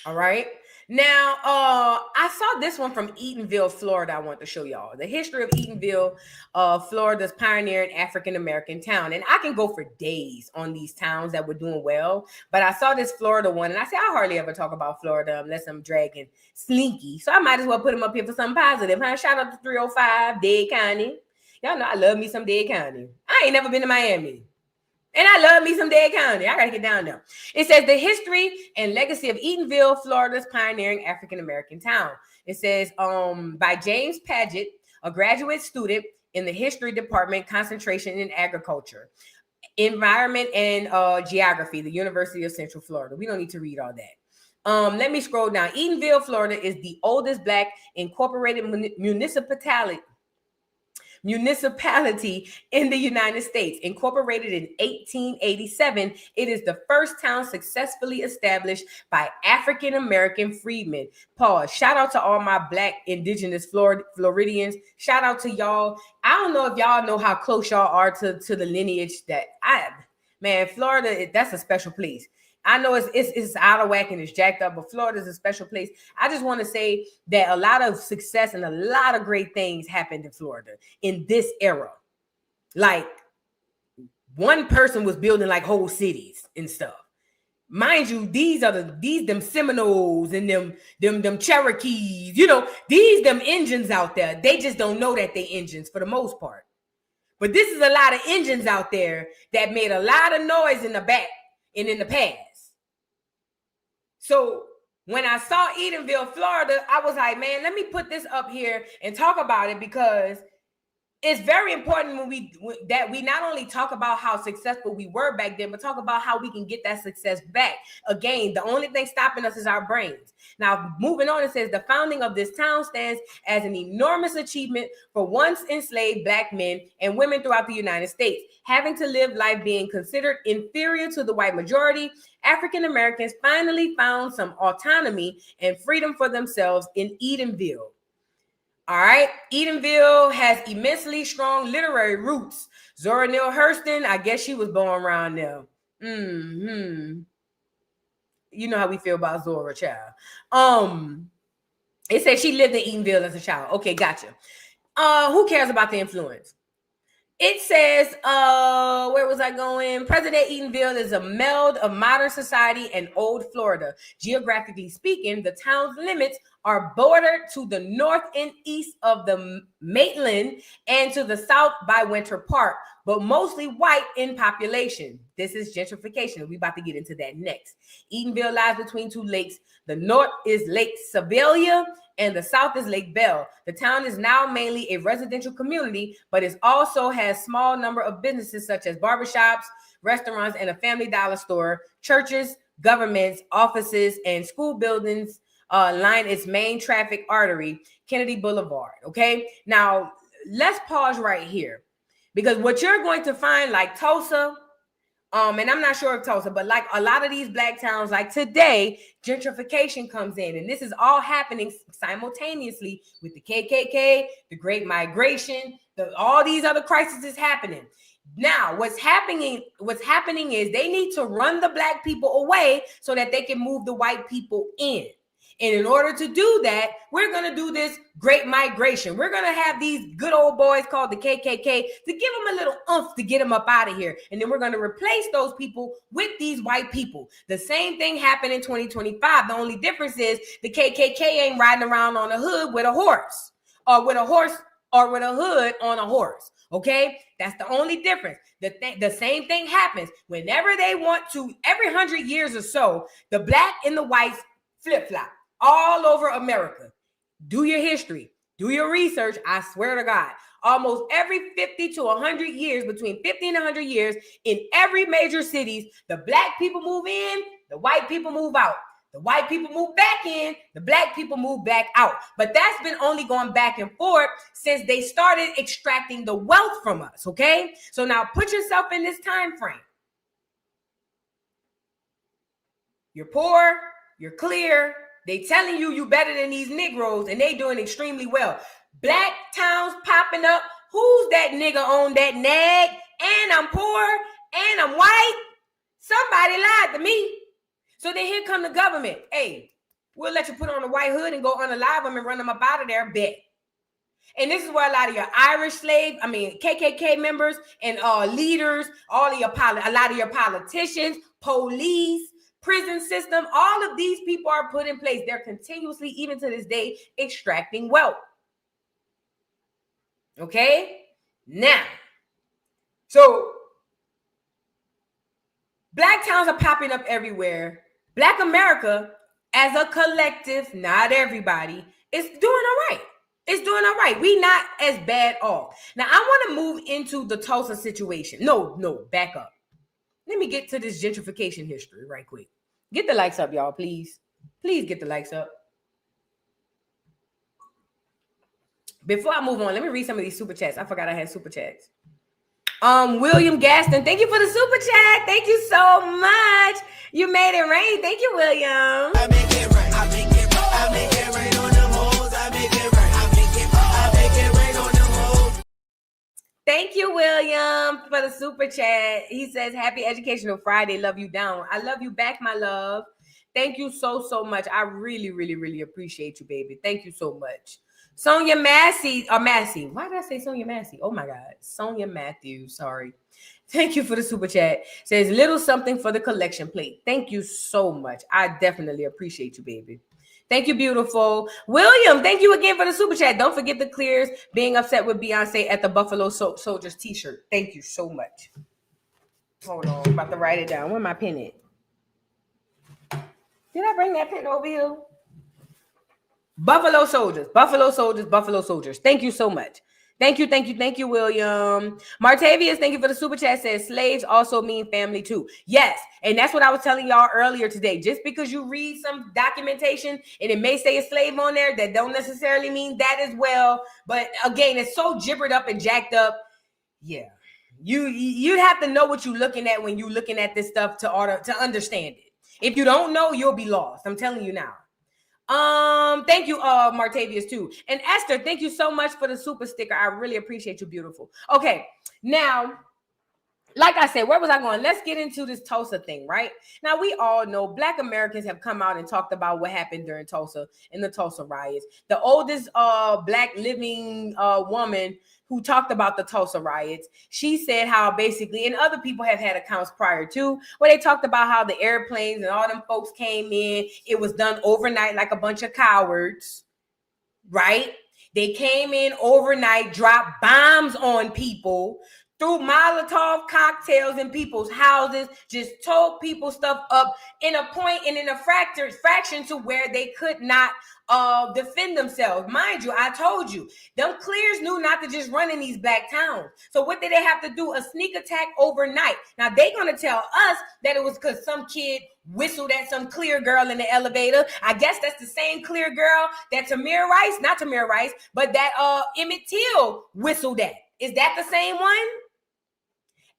All right. Now, I saw this one from Eatonville, Florida. I want to show y'all the history of Eatonville, Florida's pioneering African-American town. And I can go for days on these towns that were doing well, but I saw this Florida one, and I said, I hardly ever talk about Florida unless I'm dragging Slinky. So I might as well put him up here for something positive. Huh? Shout out to 305, Dade County. Y'all know I love me some Dade County. I ain't never been to Miami. And I love me some Dade County. I got to get down there. It says the history and legacy of Eatonville, Florida's pioneering African-American town. It says by James Paget, a graduate student in the history department, concentration in agriculture, environment, and geography, the University of Central Florida. We don't need to read all that. Let me scroll down. Eatonville, Florida is the oldest black incorporated municipality in the United States. Incorporated in 1887, it is the first town successfully established by African-American freedmen. Pause. Shout out to all my black indigenous Floridians. Out Shout to y'all. I don't know if y'all know how close y'all are to the lineage that Florida, that's a special place. I know it's out of whack and it's jacked up, but Florida is a special place. I just want to say that a lot of success and a lot of great things happened in Florida in this era. Like, one person was building like whole cities and stuff. Mind you, these them Seminoles and them Cherokees, them engines out there. They just don't know that they engines for the most part. But this is a lot of engines out there that made a lot of noise in the back and in the past. So when I saw Eatonville, Florida, I was like, man, let me put this up here and talk about it, because it's very important that we not only talk about how successful we were back then, but talk about how we can get that success back. Again, the only thing stopping us is our brains. Now, moving on, it says the founding of this town stands as an enormous achievement for once enslaved black men and women throughout the United States. Having to live life being considered inferior to the white majority, African Americans finally found some autonomy and freedom for themselves in Eatonville. All right. Eatonville has immensely strong literary roots. Zora Neale Hurston, I guess she was born around there. You know how we feel about Zora, child. It says she lived in Eatonville as a child. Okay, gotcha. Who cares about the influence? It says, where was I going? President Eatonville is a meld of modern society and old Florida. Geographically speaking, the town's limits are bordered to the north and east of the Maitland and to the south by Winter Park, but mostly white in population. This is gentrification. We're about to get into that next. Eatonville lies between two lakes. The north is Lake Sebalia and the south is Lake Bell. The town is now mainly a residential community, but it also has small number of businesses such as barbershops, restaurants, and a family dollar store. Churches, governments, offices, and school buildings line its main traffic artery, Kennedy Boulevard. Okay, now let's pause right here, because what you're going to find, like Tulsa, and I'm not sure of Tulsa, but like a lot of these black towns, like today, gentrification comes in, and this is all happening simultaneously with the KKK, the Great Migration, all these other crises is happening. Now, what's happening is they need to run the black people away so that they can move the white people in. And in order to do that, we're going to do this great migration. We're going to have these good old boys called the KKK to give them a little oomph to get them up out of here. And then we're going to replace those people with these white people. The same thing happened in 2025. The only difference is the KKK ain't riding around on a hood with a horse, or with a hood on a horse. Okay, that's the only difference. The same thing happens whenever they want to. Every 100 years or so, the black and the whites flip-flop all over America. Do your history, do your research. I swear to God, almost every 50 to 100 years, between 50 and 100 years, in every major cities, the black people move in, the white people move out. The white people move back in, the black people move back out. But that's been only going back and forth since they started extracting the wealth from us, okay? So now put yourself in this time frame. You're poor, you're clear, they telling you better than these Negroes, and they doing extremely well. Black towns popping up. Who's that nigga on that nag? And I'm poor, and I'm white. Somebody lied to me. So then here come the government. Hey, we'll let you put on a white hood and go unalive them and run them up out of there, bet. And this is where a lot of your Irish KKK members and leaders, a lot of your politicians, police, prison system, all of these people are put in place. They're continuously, even to this day, extracting wealth. Okay? Now, so black towns are popping up everywhere. Black America, as a collective, not everybody, is doing all right. It's doing all right. We not as bad off. Now, I want to move into the Tulsa situation. No, back up. Let me get to this gentrification history right quick. Get the likes up, y'all, please. Please get the likes up. Before I move on, let me read some of these super chats. I forgot I had super chats. William Gaston, thank you for the super chat. Thank you so much. You made it rain. Thank you, William. I make it rain. I make it rain. I make it rain on them hoes. I make it rain. I make it rain on them hoes. Thank you, William, for the super chat. He says, happy Educational Friday. Love you down. I love you back, my love. Thank you so much. I really appreciate you, baby. Thank you so much. Sonia Massey. Why did I say Sonia Massey? Oh my God. Sonia Matthews. Sorry. Thank you for the super chat. Says little something for the collection plate. Thank you so much. I definitely appreciate you, baby. Thank you, beautiful. William, thank you again for the super chat. Don't forget the clears being upset with Beyonce at the Buffalo Soldiers t-shirt. Thank you so much. Hold on. I'm about to write it down. Where my pen at? Did I bring that pen over here? Buffalo Soldiers. Thank you so much. Thank you, William. Martavius, thank you for the super chat. Says slaves also mean family too. Yes, and that's what I was telling y'all earlier today. Just because you read some documentation and it may say a slave on there, that don't necessarily mean that as well. But again, it's so gibbered up and jacked up. Yeah, you have to know what you're looking at when you're looking at this stuff to understand it. If you don't know, you'll be lost. I'm telling you now. Thank you, Martavius too. And Esther, thank you so much for the super sticker. I really appreciate you, beautiful. Okay, now, like I said, where was I going? Let's get into this Tulsa thing, right? Now, we all know Black Americans have come out and talked about what happened during Tulsa in the Tulsa riots. The oldest Black living woman who talked about the Tulsa riots, she said how basically, and other people have had accounts prior to, where they talked about how the airplanes and all them folks came in. It was done overnight like a bunch of cowards, right? They came in overnight, dropped bombs on people, threw Molotov cocktails in people's houses, just told people stuff up in a point and in a fraction to where they could not defend themselves. Mind you, I told you, them clears knew not to just run in these black towns. So what did they have to do? A sneak attack overnight. Now they gonna tell us that it was because some kid whistled at some clear girl in the elevator. I guess that's the same clear girl that not Tamir Rice, but that Emmett Till whistled at. Is that the same one?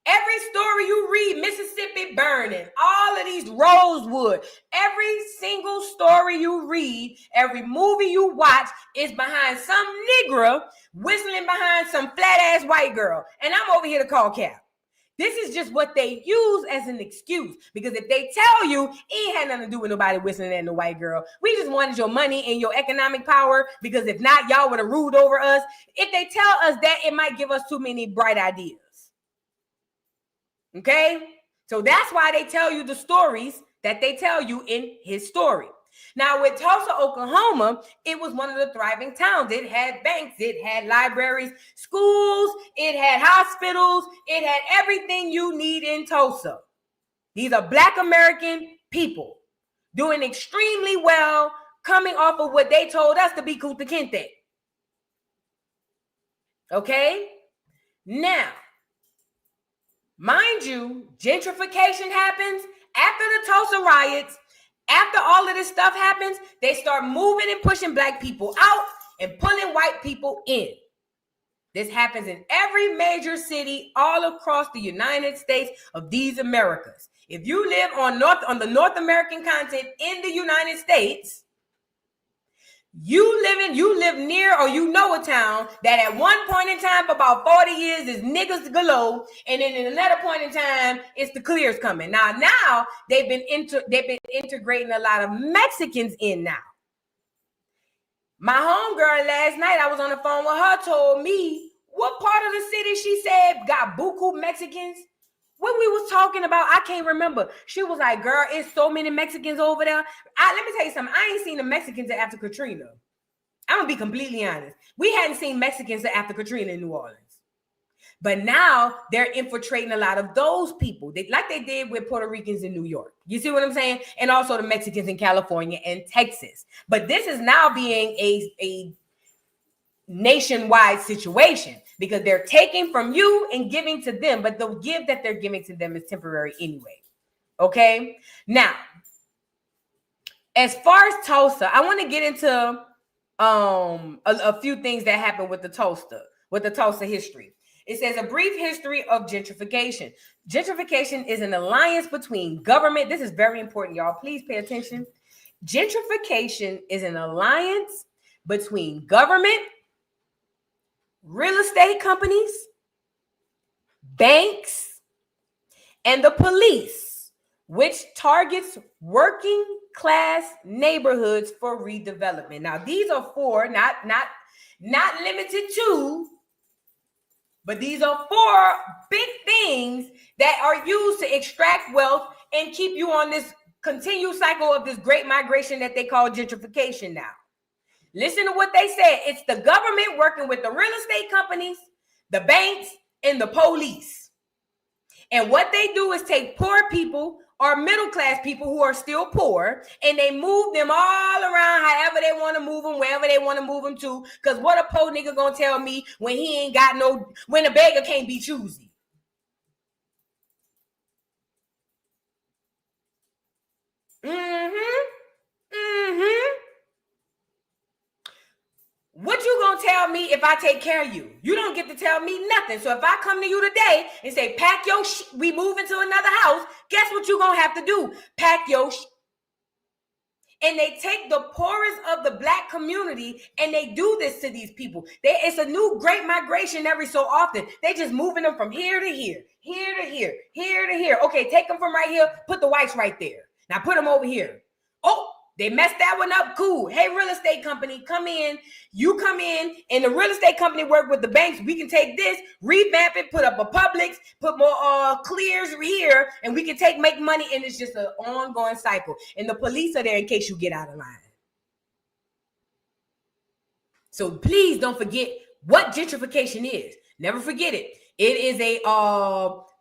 Every story you read, Mississippi burning, all of these Rosewood, every single story you read, every movie you watch is behind some nigger whistling behind some flat-ass white girl. And I'm over here to call cap. This is just what they use as an excuse. Because if they tell you, it ain't had nothing to do with nobody whistling at the white girl. We just wanted your money and your economic power. Because if not, y'all would have ruled over us. If they tell us that, it might give us too many bright ideas. Okay, so that's why they tell you the stories that they tell you in his story. Now, with Tulsa, Oklahoma, it was one of the thriving towns. It had banks, it had libraries, schools, it had hospitals, it had everything you need in Tulsa. These are Black American people doing extremely well, coming off of what they told us to be Kunta Kinte. Okay, now, mind you, gentrification happens after the Tulsa riots, After all of this stuff happens, they start moving and pushing black people out and pulling white people in. This happens in every major city all across the United States of these Americas. If you live on the North American continent in the United States, you live near or you know a town that at one point in time for about 40 years is niggas galore, and then in another point in time it's the clears coming. Now they've been integrating a lot of Mexicans in now. My homegirl last night, I was on the phone with her, told me what part of the city she said got buku Mexicans. What we was talking about, I can't remember. She was like, girl, it's so many Mexicans over there. Let me tell you something. I ain't seen the Mexicans after Katrina. I'm going to be completely honest. We hadn't seen Mexicans after Katrina in New Orleans. But now they're infiltrating a lot of those people, like they did with Puerto Ricans in New York. You see what I'm saying? And also the Mexicans in California and Texas. But this is now being a nationwide situation because they're taking from you and giving to them. But the give that they're giving to them is temporary anyway. Okay? Now, as far as Tulsa, I want to get into a few things that happened with the Tulsa history. It says a brief history of gentrification. Gentrification is an alliance between government. This is very important, y'all. Please pay attention. Gentrification is an alliance between government, real estate companies, banks, and the police, which targets working class neighborhoods for redevelopment. Now, these are four, not limited to, but these are four big things that are used to extract wealth and keep you on this continued cycle of this great migration that they call gentrification now. Listen to what they said. It's the government working with the real estate companies, the banks, and the police. And what they do is take poor people or middle-class people who are still poor, and they move them all around however they want to move them, wherever they want to move them to. Because what a poor nigga gonna tell me when he ain't got when a beggar can't be choosy? What you gonna tell me if I take care of you? You don't get to tell me nothing. So if I come to you today and say, pack your we move into another house, guess what you gonna have to do? Pack your And they take the poorest of the black community and they do this to these people. It's a new great migration every so often. They just moving them from here to here, here to here, here to here. Okay, take them from right here, put the whites right there. Now put them over here. Oh, they messed that one up. Cool. Hey, real estate company, come in. You come in, and the real estate company work with the banks. We can take this, revamp it, put up a Publix, put more clears here, and we can make money. And it's just an ongoing cycle. And the police are there in case you get out of line. So please don't forget what gentrification is. Never forget it. It is a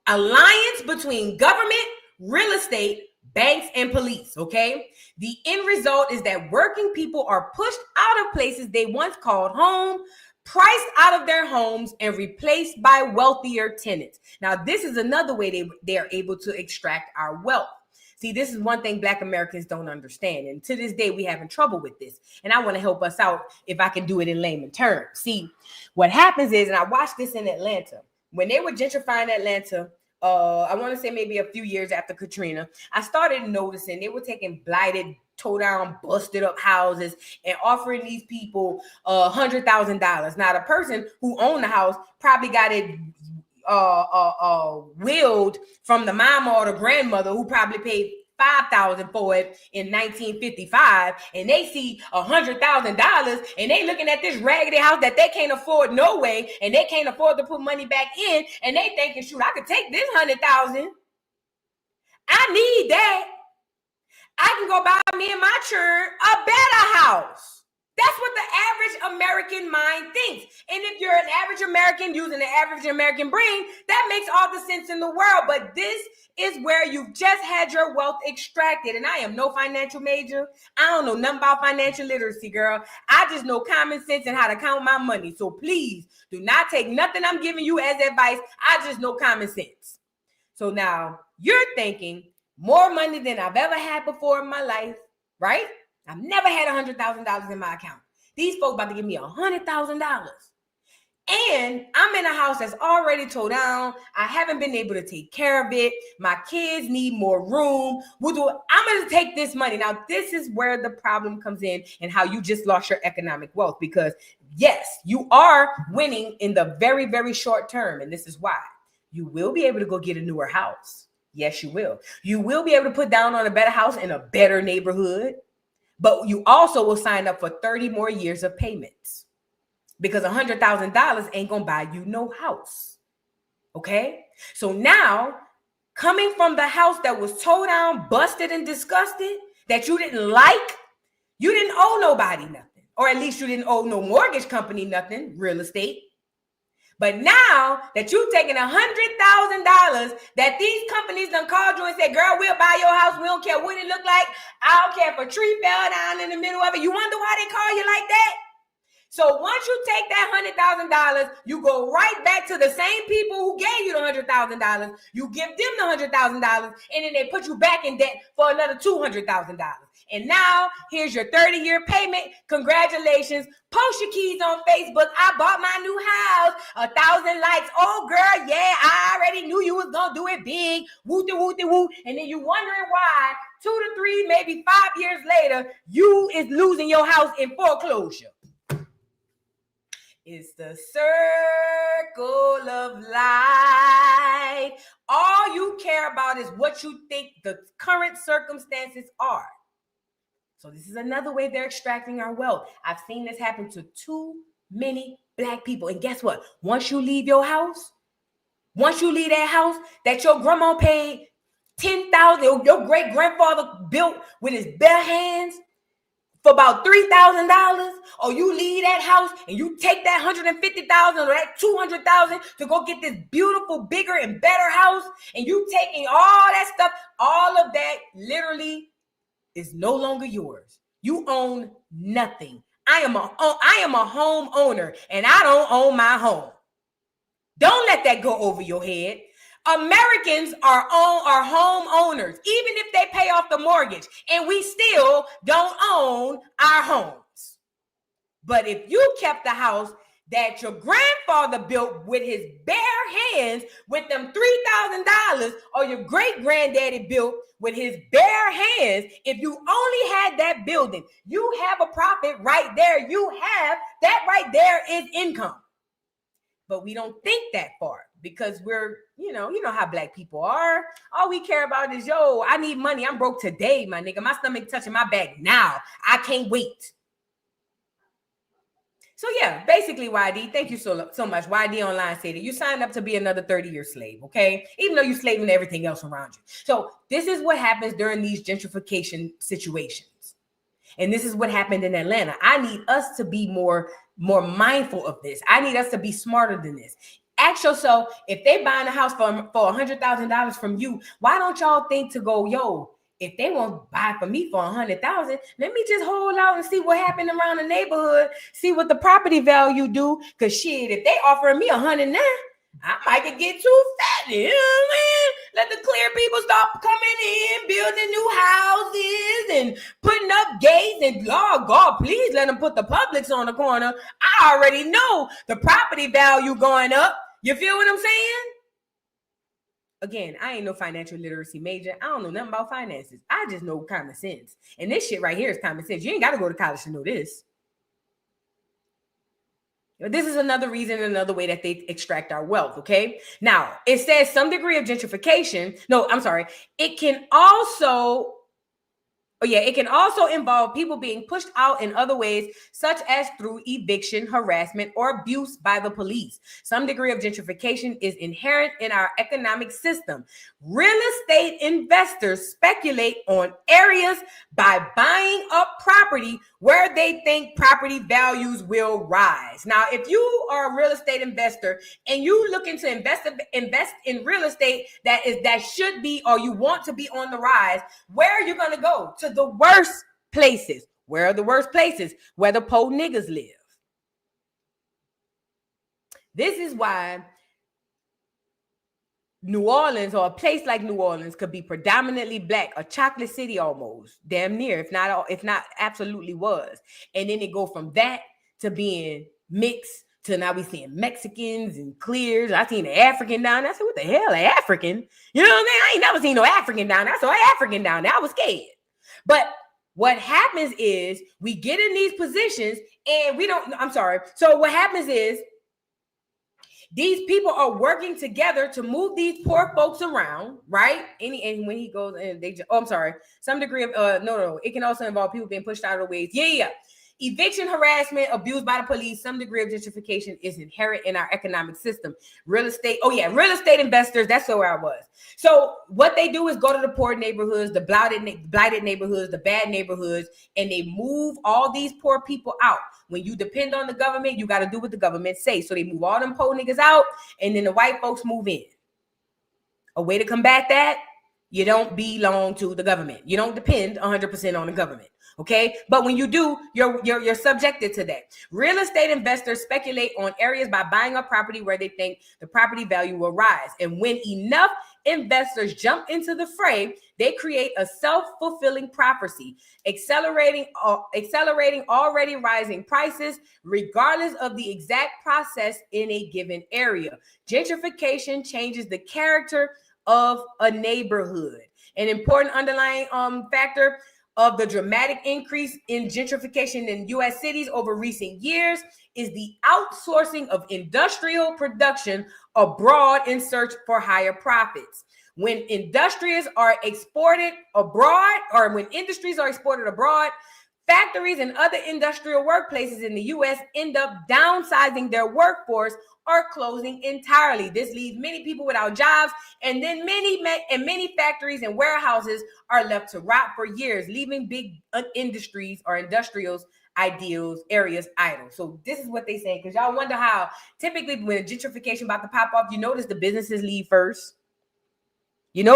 alliance between government, real estate, banks, and police, okay? The end result is that working people are pushed out of places they once called home, priced out of their homes, and replaced by wealthier tenants. Now, this is another way they are able to extract our wealth. See, this is one thing Black Americans don't understand. And to this day, we having trouble with this. And I want to help us out if I can do it in layman terms. See, what happens is, and I watched this in Atlanta, when they were gentrifying Atlanta, I want to say maybe a few years after Katrina, I started noticing they were taking blighted, tore down, busted up houses and offering these people $100,000. Now, the person who owned the house probably got it willed from the mama or the grandmother who probably paid $5,000 for it in 1955, and they see $100,000, and they looking at this raggedy house that they can't afford no way, and they can't afford to put money back in, and they thinking, shoot, I could take this $100,000. I need that. I can go buy me and my churn a better house. That's what the average American mind thinks. And if you're an average American using the average American brain, that makes all the sense in the world. But this is where you've just had your wealth extracted. And I am no financial major. I don't know nothing about financial literacy, girl. I just know common sense and how to count my money. So please do not take nothing I'm giving you as advice. I just know common sense. So now you're thinking, more money than I've ever had before in my life, right? I've never had $100,000 in my account. These folks about to give me $100,000. And I'm in a house that's already tore down. I haven't been able to take care of it. My kids need more room. I'm going to take this money. Now, this is where the problem comes in and how you just lost your economic wealth. Because, yes, you are winning in the very, very short term. And this is why. You will be able to go get a newer house. Yes, you will. You will be able to put down on a better house in a better neighborhood. But you also will sign up for 30 more years of payments. Because $100,000 ain't going to buy you no house. Okay? So now, coming from the house that was tore down, busted, and disgusted, that you didn't like, you didn't owe nobody nothing. Or at least you didn't owe no mortgage company nothing, real estate. But now that you've taken $100,000 that these companies done called you and said, girl, we'll buy your house. We don't care what it look like. I don't care if a tree fell down in the middle of it. You wonder why they call you like that? So once you take that $100,000, you go right back to the same people who gave you the $100,000. You give them the $100,000, and then they put you back in debt for another $200,000. And now here's your 30-year payment. Congratulations. Post your keys on Facebook. I bought my new house. 1,000 likes. Oh, girl, yeah, I already knew you was going to do it big. Woo-de-woo-de-woo. And then you wondering why 2 to 3, maybe 5 years later, you is losing your house in foreclosure. It's the circle of life. All you care about is what you think the current circumstances are. So this is another way they're extracting our wealth. I've seen this happen to too many Black people. And guess what? Once you leave your house, once you leave that house that your grandma paid $10,000, your great grandfather built with his bare hands, for about $3,000, or you leave that house and you take that $150,000 or that $200,000 to go get this beautiful, bigger and better house, and you taking all that stuff, all of that literally is no longer yours. You own nothing. I am a homeowner, and I don't own my home. Don't let that go over your head. Americans are homeowners, even if they pay off the mortgage, and we still don't own our homes. But if you kept the house that your grandfather built with his bare hands with them $3,000, or your great granddaddy built with his bare hands, if you only had that building, you have a profit right there. You have that right there is income. But we don't think that far because we're, you know how Black people are. All we care about is, yo, I need money. I'm broke today, my nigga. My stomach touching my back now. I can't wait. So yeah, basically, YD, thank you so much. YD Online said that you signed up to be another 30-year slave, okay? Even though you're slaving everything else around you. So this is what happens during these gentrification situations. And this is what happened in Atlanta. I need us to be more mindful of this. I need us to be smarter than this. Ask yourself, if they buying a house for $100,000 from you, why don't y'all think to go, yo, if they won't buy for me for $100,000, let me just hold out and see what happened around the neighborhood, see what the property value do. Because shit, if they offering me $100 now, I might get too fat. You know what I mean? Let the clear people start coming in, building new houses and putting up gates. And God, please let them put the Publix on the corner. I already know the property value going up. You feel what I'm saying? Again, I ain't no financial literacy major. I don't know nothing about finances. I just know common sense. And this shit right here is common sense. You ain't got to go to college to know this. This is another reason, another way that they extract our wealth, okay? Now, it says some degree of gentrification. No, I'm sorry. It can also involve people being pushed out in other ways, such as through eviction, harassment, or abuse by the police. Some degree of gentrification is inherent in our economic system. Real estate investors speculate on areas by buying up property where they think property values will rise. Now, if you are a real estate investor and you looking to invest in real estate that should be, or you want to be on the rise, where are you going to go? To the worst places. Where are the worst places? Where the poor niggas live. This is why New Orleans or a place like New Orleans could be predominantly black, a chocolate city almost, damn near, if not absolutely was. And then it go from that to being mixed to now we seeing Mexicans and clears. I seen an African down there. I said, what the hell, an African? You know what I mean? I ain't never seen no African down there. I saw an African down there. I was scared. But what happens is we get in these positions and we don't, I'm sorry. So what happens is these people are working together to move these poor folks around, right? And when he goes and they just, I'm sorry, some degree of no, it can also involve people being pushed out of the ways. Yeah. Eviction, harassment, abuse by the police, some degree of gentrification is inherent in our economic system. Real estate, real estate investors, that's where I was. So what they do is go to the poor neighborhoods, the blighted neighborhoods, the bad neighborhoods, and they move all these poor people out. When you depend on the government, you got to do what the government says. So they move all them poor niggas out, and then the white folks move in. A way to combat that, you don't belong to the government. You don't depend 100% on the government. Okay, but when you do, you're subjected to that. Real estate investors speculate on areas by buying a property where they think the property value will rise. And when enough investors jump into the fray, they create a self-fulfilling prophecy, accelerating already rising prices, regardless of the exact process in a given area. Gentrification changes the character of a neighborhood. An important underlying factor of the dramatic increase in gentrification in U.S. cities over recent years is the outsourcing of industrial production abroad in search for higher profits. When industries are exported abroad, or when industries are exported abroad, factories and other industrial workplaces in the U.S. end up downsizing their workforce or closing entirely. This leaves many people without jobs, and then many factories and warehouses are left to rot for years, leaving big industries or industrials ideals areas idle. So this is what they say, because y'all wonder how typically when gentrification about to pop up, you notice the businesses leave first. Now,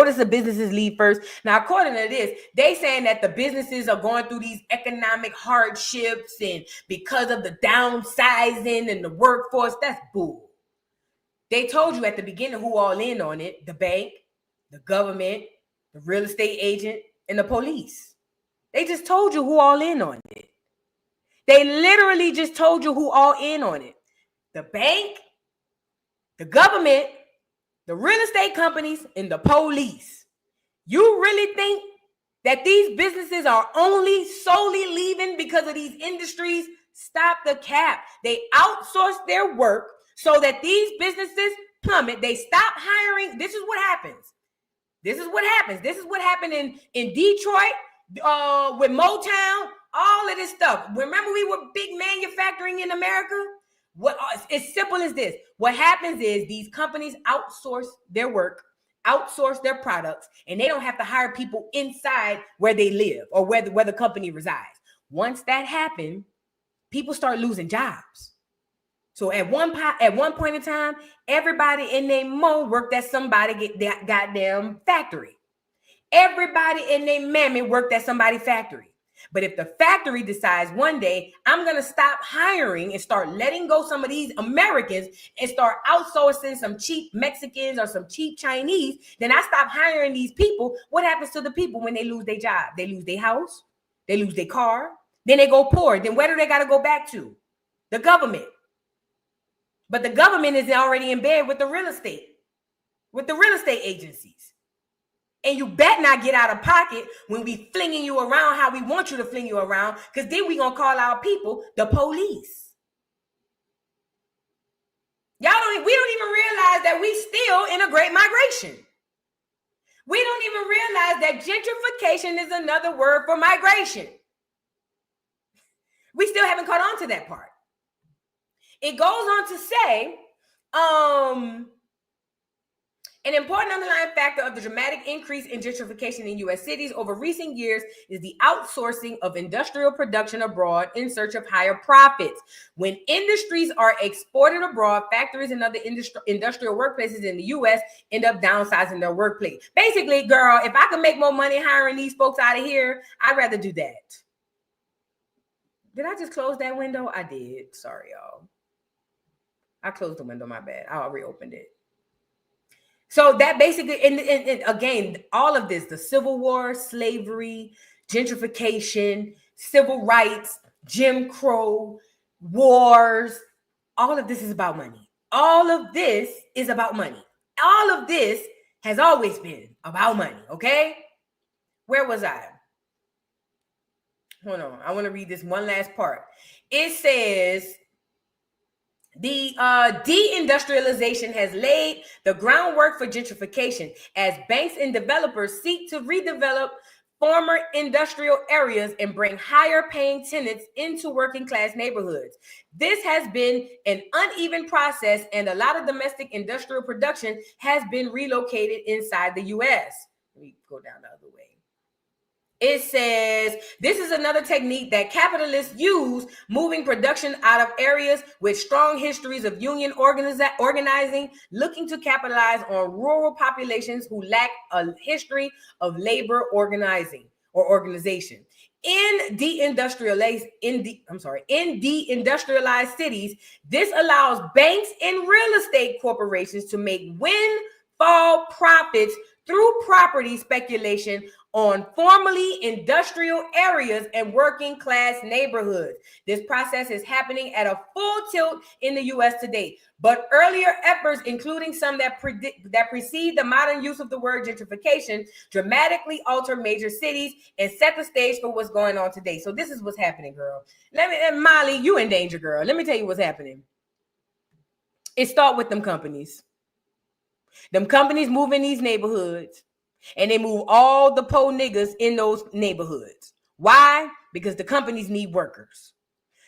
according to this, they saying that the businesses are going through these economic hardships and because of the downsizing and the workforce. That's bull. They told you at the beginning who all in on it: the bank, the government, the real estate agent, and the police. They just told you who all in on it. They literally just told you who all in on it: the bank, the government, the real estate companies, and the police. You really think that these businesses are only solely leaving because of these industries? Stop the cap. They outsource their work so that these businesses plummet. They stop hiring. This is what happens. This is what happened in Detroit with Motown, all of this stuff. Remember, we were big manufacturing in America? It's simple as this. What happens is these companies outsource their work, outsource their products, and they don't have to hire people inside where they live or where the company resides. Once that happens, people start losing jobs. So at one point in time, everybody in their mo worked at somebody get that goddamn factory. Everybody in their mammy worked at somebody's factory. But if the factory decides one day, I'm going to stop hiring and start letting go some of these Americans and start outsourcing some cheap Mexicans or some cheap Chinese, then I stop hiring these people. What happens to the people when they lose their job? They lose their house. They lose their car. Then they go poor. Then where do they got to go back to? The government. But the government is already in bed with the real estate agencies. And you bet not get out of pocket when we flinging you around how we want you to fling you around, because then we gonna call our people the police. We don't even realize that we still in a great migration. We don't even realize that gentrification is another word for migration. We still haven't caught on to that part. It goes on to say, an important underlying factor of the dramatic increase in gentrification in U.S. cities over recent years is the outsourcing of industrial production abroad in search of higher profits. When industries are exported abroad, factories and other industrial workplaces in the U.S. end up downsizing their workplace. Basically, girl, if I can make more money hiring these folks out of here, I'd rather do that. Did I just close that window? I did. Sorry, y'all. I closed the window, my bad. I reopened it. So that basically, and again, all of this, the Civil War, slavery, gentrification, civil rights, Jim Crow, wars, all of this is about money. All of this is about money. All of this has always been about money, okay? Where was I? Hold on. I want to read this one last part. It says, the deindustrialization has laid the groundwork for gentrification as banks and developers seek to redevelop former industrial areas and bring higher paying tenants into working class neighborhoods. This has been an uneven process, and a lot of domestic industrial production has been relocated inside the U.S. Let me go down the other way. It says, this is another technique that capitalists use, moving production out of areas with strong histories of union organizing, looking to capitalize on rural populations who lack a history of labor organizing or organization. In deindustrialized cities, this allows banks and real estate corporations to make windfall profits through property speculation on formerly industrial areas and working class neighborhoods. This process is happening at a full tilt in the U.S. today, but earlier efforts, including some that precede the modern use of the word gentrification, dramatically alter major cities and set the stage for what's going on today. So this is what's happening, girl. Molly, you in danger, girl. Let me tell you what's happening. It starts with them companies. Them companies move in these neighborhoods, and they move all the poor niggas in those neighborhoods. Why? Because the companies need workers.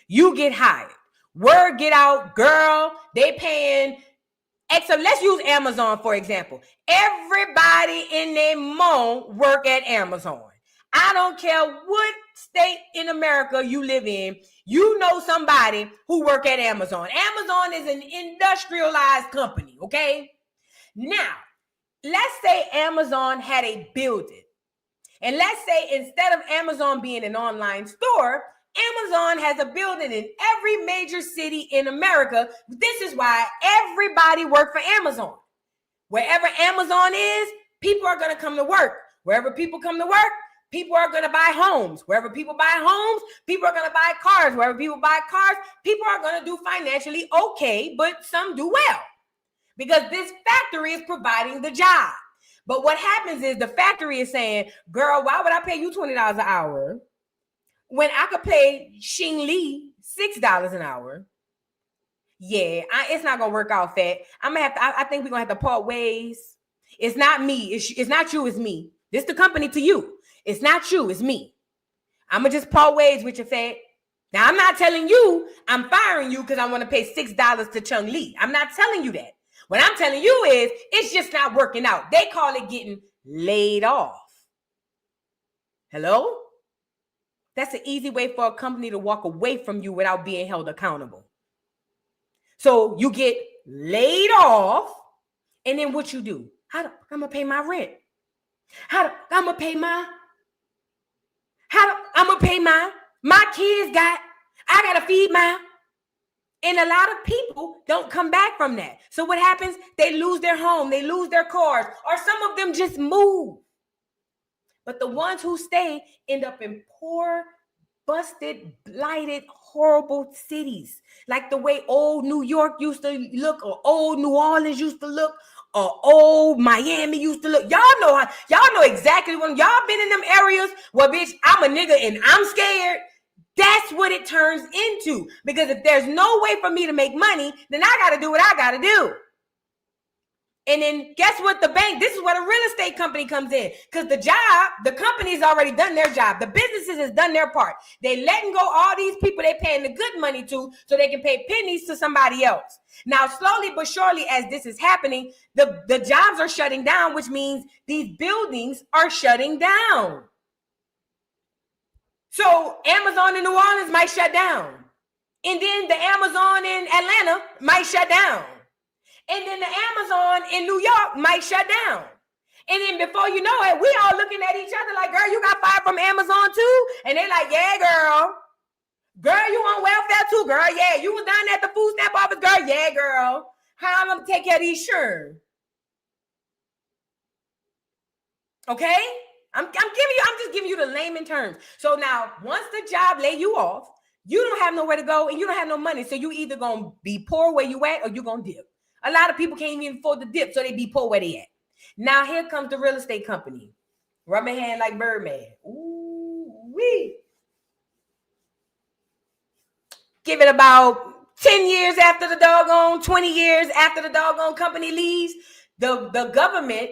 You get hired. Word get out, girl, they paying X. Let's use Amazon, for example. Everybody in their mom work at Amazon. I don't care what state in America you live in, you know somebody who work at Amazon. Amazon is an industrialized company, okay? Now, let's say Amazon had a building. And let's say instead of Amazon being an online store, Amazon has a building in every major city in America. This is why everybody works for Amazon. Wherever Amazon is, people are going to come to work. Wherever people come to work, people are going to buy homes. Wherever people buy homes, people are going to buy cars. Wherever people buy cars, people are going to do financially okay, but some do well. Because this factory is providing the job. But what happens is the factory is saying, girl, why would I pay you $20 an hour when I could pay Xing Li $6 an hour? Yeah, it's not going to work out, fat. I think we're going to have to part ways. It's not me. It's not you, it's me. This is the company to you. It's not you, it's me. I'm going to just part ways with your fat. Now, I'm not telling you I'm firing you because I want to pay $6 to Chung Li. I'm not telling you that. What I'm telling you is it's just not working out. They call it getting laid off. Hello? That's an easy way for a company to walk away from you without being held accountable. So you get laid off, and then what you do? I'm going to pay my rent. I'm going to pay my kids I got to feed my. And a lot of people don't come back from that. So what happens? They lose their home, they lose their cars, or some of them just move. But the ones who stay end up in poor, busted, blighted, horrible cities. Like the way old New York used to look, or old New Orleans used to look, or old Miami used to look. Y'all know exactly when y'all been in them areas where, bitch, I'm a nigga and I'm scared. That's what it turns into. Because if there's no way for me to make money, then I got to do what I got to do. And then guess what? This is where the real estate company comes in. Because the company's already done their job. The businesses has done their part. They letting go all these people they paying the good money to so they can pay pennies to somebody else. Now, slowly but surely, as this is happening, the jobs are shutting down, which means these buildings are shutting down. So Amazon in New Orleans might shut down. And then the Amazon in Atlanta might shut down. And then the Amazon in New York might shut down. And then before you know it, we all looking at each other like, girl, you got fired from Amazon too? And they like, yeah, girl. Girl, you on welfare too, girl? Yeah, you was down at the food stamp office, girl? Yeah, girl. How I'm going to take care of these insurance? Okay? I'm just giving you the layman terms. So now, once the job lay you off, you don't have nowhere to go and you don't have no money. So you either gonna be poor where you at or you gonna dip. A lot of people can't even afford the dip, so they be poor where they at. Now here comes the real estate company. Rub my hand like Birdman. Ooh wee. Give it about 10 years after the doggone, 20 years after the doggone company leaves, the government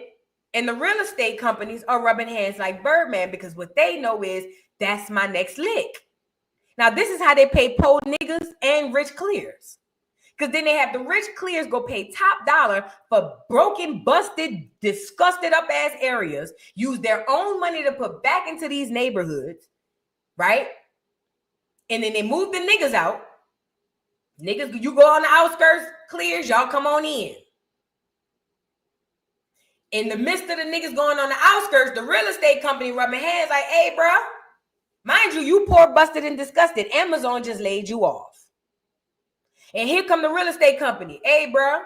and the real estate companies are rubbing hands like Birdman because what they know is that's my next lick. Now, this is how they pay poor niggas and rich clears. Because then they have the rich clears go pay top dollar for broken, busted, disgusted up ass areas, use their own money to put back into these neighborhoods, right? And then they move the niggas out. Niggas, you go on the outskirts, clears, y'all come on in. In the midst of the niggas going on the outskirts, the real estate company rubbing hands like, hey, bro, mind you, you poor, busted, and disgusted. Amazon just laid you off. And here come the real estate company. Hey, bro,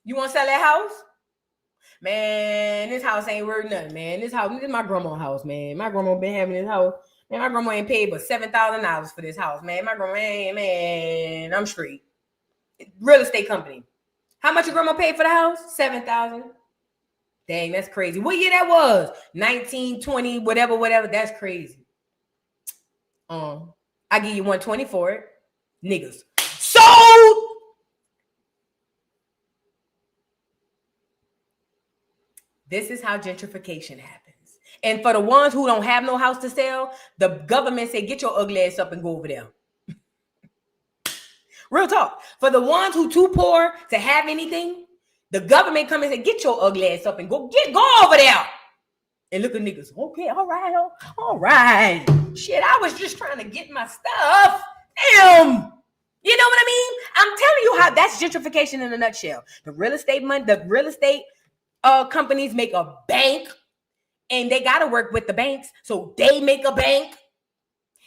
you want to sell that house? Man, this house ain't worth nothing, man. This is my grandma's house, man. My grandma been having this house. Man, my grandma ain't paid but $7,000 for this house, man. My grandma ain't, man, I'm straight. Real estate company. How much your grandma paid for the house? $7,000. Dang, that's crazy. What year that was? 1920, whatever. That's crazy. I give you 120 for it. Niggas. Sold! This is how gentrification happens. And for the ones who don't have no house to sell, the government say, get your ugly ass up and go over there. Real talk. For the ones who too poor to have anything, the government come and say, get your ugly ass up and go over there. And look at niggas. Okay, all right. Shit, I was just trying to get my stuff. Damn. You know what I mean? I'm telling you how that's gentrification in a nutshell. The real estate money, the real estate companies make a bank and they got to work with the banks. So they make a bank.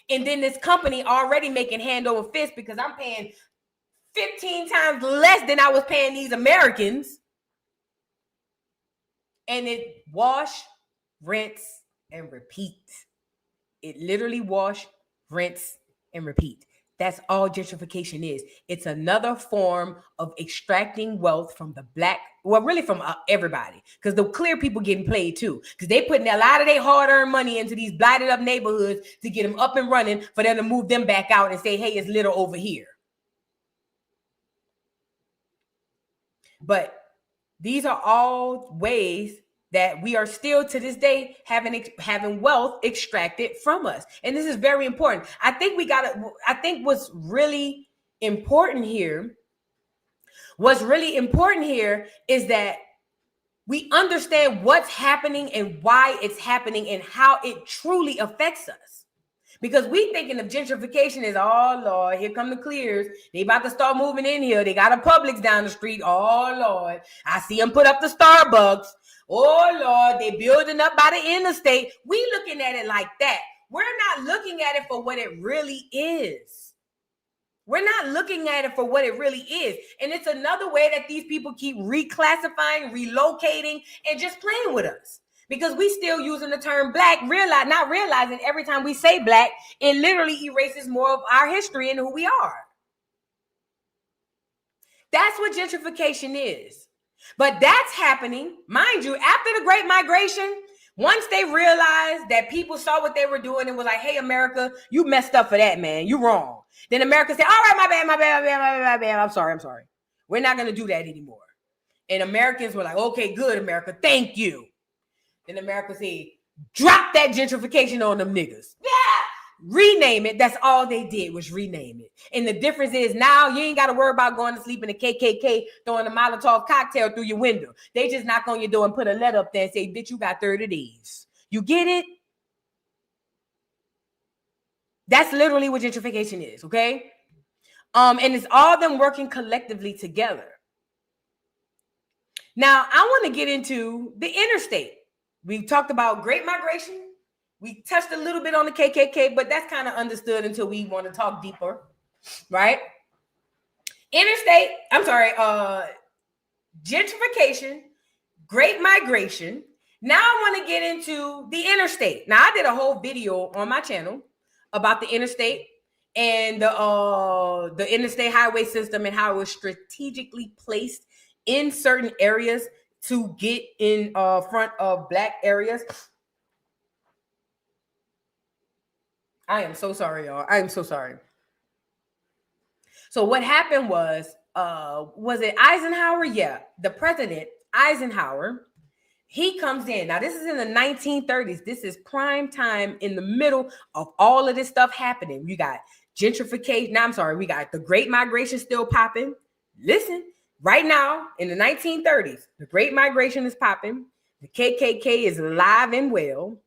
And then this company already making hand over fist because I'm paying 15 times less than I was paying these Americans. And it wash, rinse, and repeat. It literally wash, rinse, and repeat. That's all gentrification is. It's another form of extracting wealth from the black, well, really from everybody. Because the clear people getting played too. Because they putting a lot of their hard-earned money into these blighted up neighborhoods to get them up and running for them to move them back out and say, hey, it's little over here. But these are all ways that we are still to this day having wealth extracted from us. And this is very important. I think what's really important here is that we understand what's happening and why it's happening and how it truly affects us. Because we thinking of gentrification as, oh, Lord, here come the clears. They about to start moving in here. They got a Publix down the street. Oh, Lord. I see them put up the Starbucks. Oh, Lord, they building up by the interstate. We looking at it like that. We're not looking at it for what it really is. We're not looking at it for what it really is. And it's another way that these people keep reclassifying, relocating, and just playing with us. Because we still using the term black, not realizing every time we say black, it literally erases more of our history and who we are. That's what gentrification is. But that's happening, mind you, after the Great Migration. Once they realized that people saw what they were doing and was like, hey, America, you messed up for that, man. You wrong. Then America said, all right, my bad. I'm sorry. We're not going to do that anymore. And Americans were like, okay, good, America. Thank you. Then America said, drop that gentrification on them niggas. Yeah. Rename it. That's all they did was rename it. And the difference is now you ain't got to worry about going to sleep in the KKK, throwing a Molotov cocktail through your window. They just knock on your door and put a letter up there and say, bitch, you got 30 days. You get it? That's literally what gentrification is, okay? And it's all them working collectively together. Now, I want to get into the interstate. We talked about Great Migration. We touched a little bit on the KKK, but that's kind of understood until we want to talk deeper, right? Gentrification, Great Migration, Now I want to get into the interstate. Now I did a whole video on my channel about the interstate and the interstate highway system and how it was strategically placed in certain areas to get in front of black areas. I am so sorry, y'all. I am so sorry. So what happened was it Eisenhower? Yeah, the president, Eisenhower, he comes in. Now, this is in the 1930s. This is prime time in the middle of all of this stuff happening. You got gentrification. Now, I'm sorry, we got the Great Migration still popping. Listen, right now in the 1930s, the Great Migration is popping. The KKK is alive and well.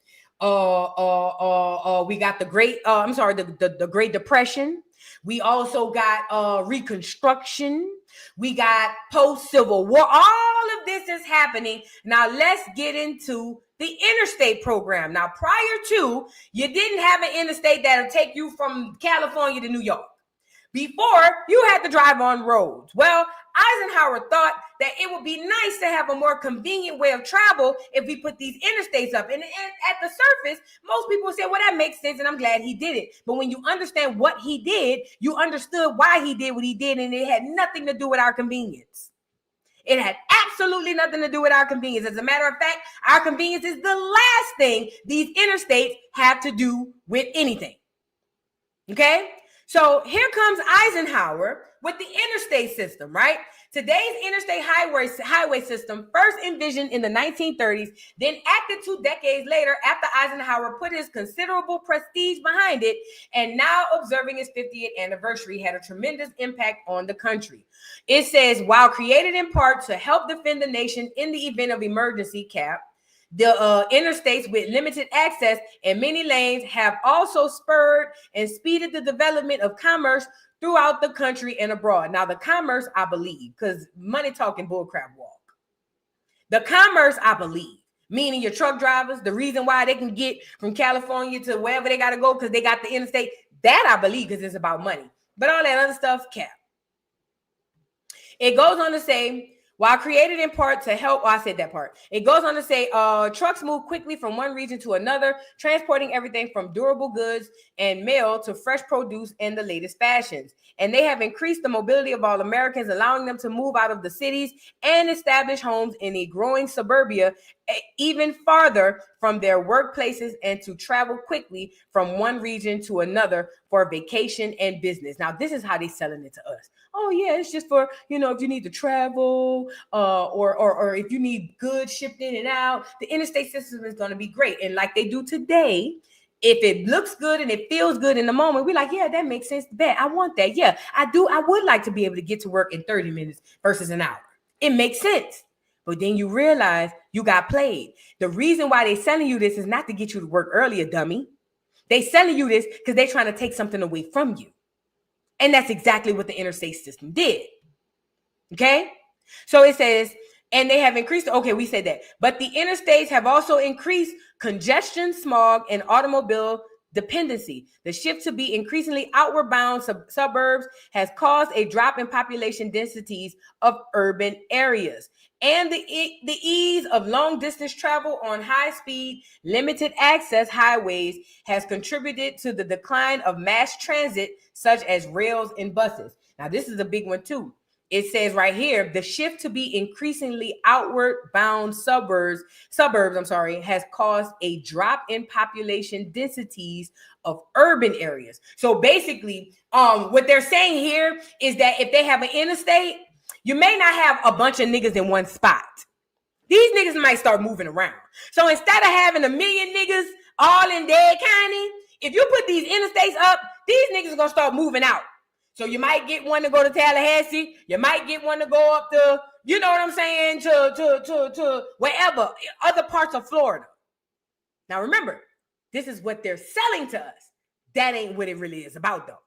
We got the the Great Depression. We also got Reconstruction. We got post-Civil War. All of this is happening. Now let's get into the interstate program. Now, prior to, you didn't have an interstate that'll take you from California to New York. Before, you had to drive on roads. Well, Eisenhower thought that it would be nice to have a more convenient way of travel if we put these interstates up. And at the surface, most people say, well, that makes sense, and I'm glad he did it. But when you understand what he did, you understood why he did what he did, and it had nothing to do with our convenience. It had absolutely nothing to do with our convenience. As a matter of fact, our convenience is the last thing these interstates have to do with anything. Okay? So here comes Eisenhower with the interstate system, right? Today's interstate highway system, first envisioned in the 1930s, then acted 2 decades later after Eisenhower put his considerable prestige behind it, and now observing its 50th anniversary, had a tremendous impact on the country. It says, while created in part to help defend the nation in the event of emergency, the interstates with limited access and many lanes have also spurred and speeded the development of commerce throughout the country and abroad. Now, the commerce, I believe, because money talking bullcrap walk. The commerce, I believe, meaning your truck drivers, the reason why they can get from California to wherever they got to go because they got the interstate, that I believe because it's about money. But all that other stuff, cap. It goes on to say, while created in part to help, I said that part. It goes on to say, trucks move quickly from one region to another, transporting everything from durable goods and mail to fresh produce and the latest fashions. And they have increased the mobility of all Americans, allowing them to move out of the cities and establish homes in a growing suburbia, even farther from their workplaces, and to travel quickly from one region to another for vacation and business. Now, this is how they're selling it to us. Oh yeah, it's just for, if you need to travel or if you need goods shipped in and out, the interstate system is going to be great. And like they do today, if it looks good and it feels good in the moment, we're like, yeah, that makes sense. Bet I want that. Yeah, I do. I would like to be able to get to work in 30 minutes versus an hour. It makes sense. But then you realize you got played. The reason why they're selling you this is not to get you to work earlier, dummy. They selling you this because they're trying to take something away from you. And that's exactly what the interstate system did. Okay? So it says, and they have increased, okay, we said that. But the interstates have also increased congestion, smog, and automobile dependency. The shift to be increasingly outward bound suburbs has caused a drop in population densities of urban areas. And the ease of long distance travel on high speed, limited access highways has contributed to the decline of mass transit, such as rails and buses. Now, this is a big one too. It says right here, the shift to be increasingly outward bound suburbs, has caused a drop in population densities of urban areas. So basically, what they're saying here is that if they have an interstate, you may not have a bunch of niggas in one spot. These niggas might start moving around. So instead of having a million niggas all in Dade County, if you put these interstates up, these niggas are gonna start moving out. So you might get one to go to Tallahassee. You might get one to go up to, you know what I'm saying, to wherever, other parts of Florida. Now remember, this is what they're selling to us. That ain't what it really is about, though.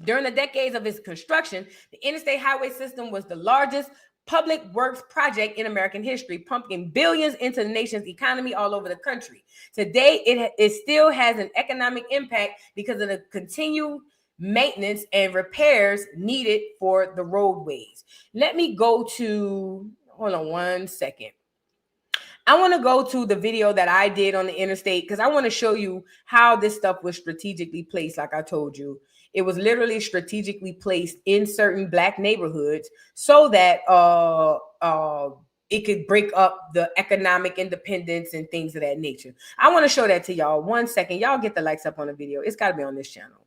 During the decades of its construction, the interstate highway system was the largest public works project in American history, pumping billions into the nation's economy all over the country. Today, it still has an economic impact because of the continued maintenance and repairs needed for the roadways. Let me go to, hold on one second. I want to go to the video that I did on the interstate because I want to show you how this stuff was strategically placed. Like I told you, it was literally strategically placed in certain Black neighborhoods so that it could break up the economic independence and things of that nature. I want to show that to y'all. 1 second. Y'all get the likes up on the video. It's got to be on this channel.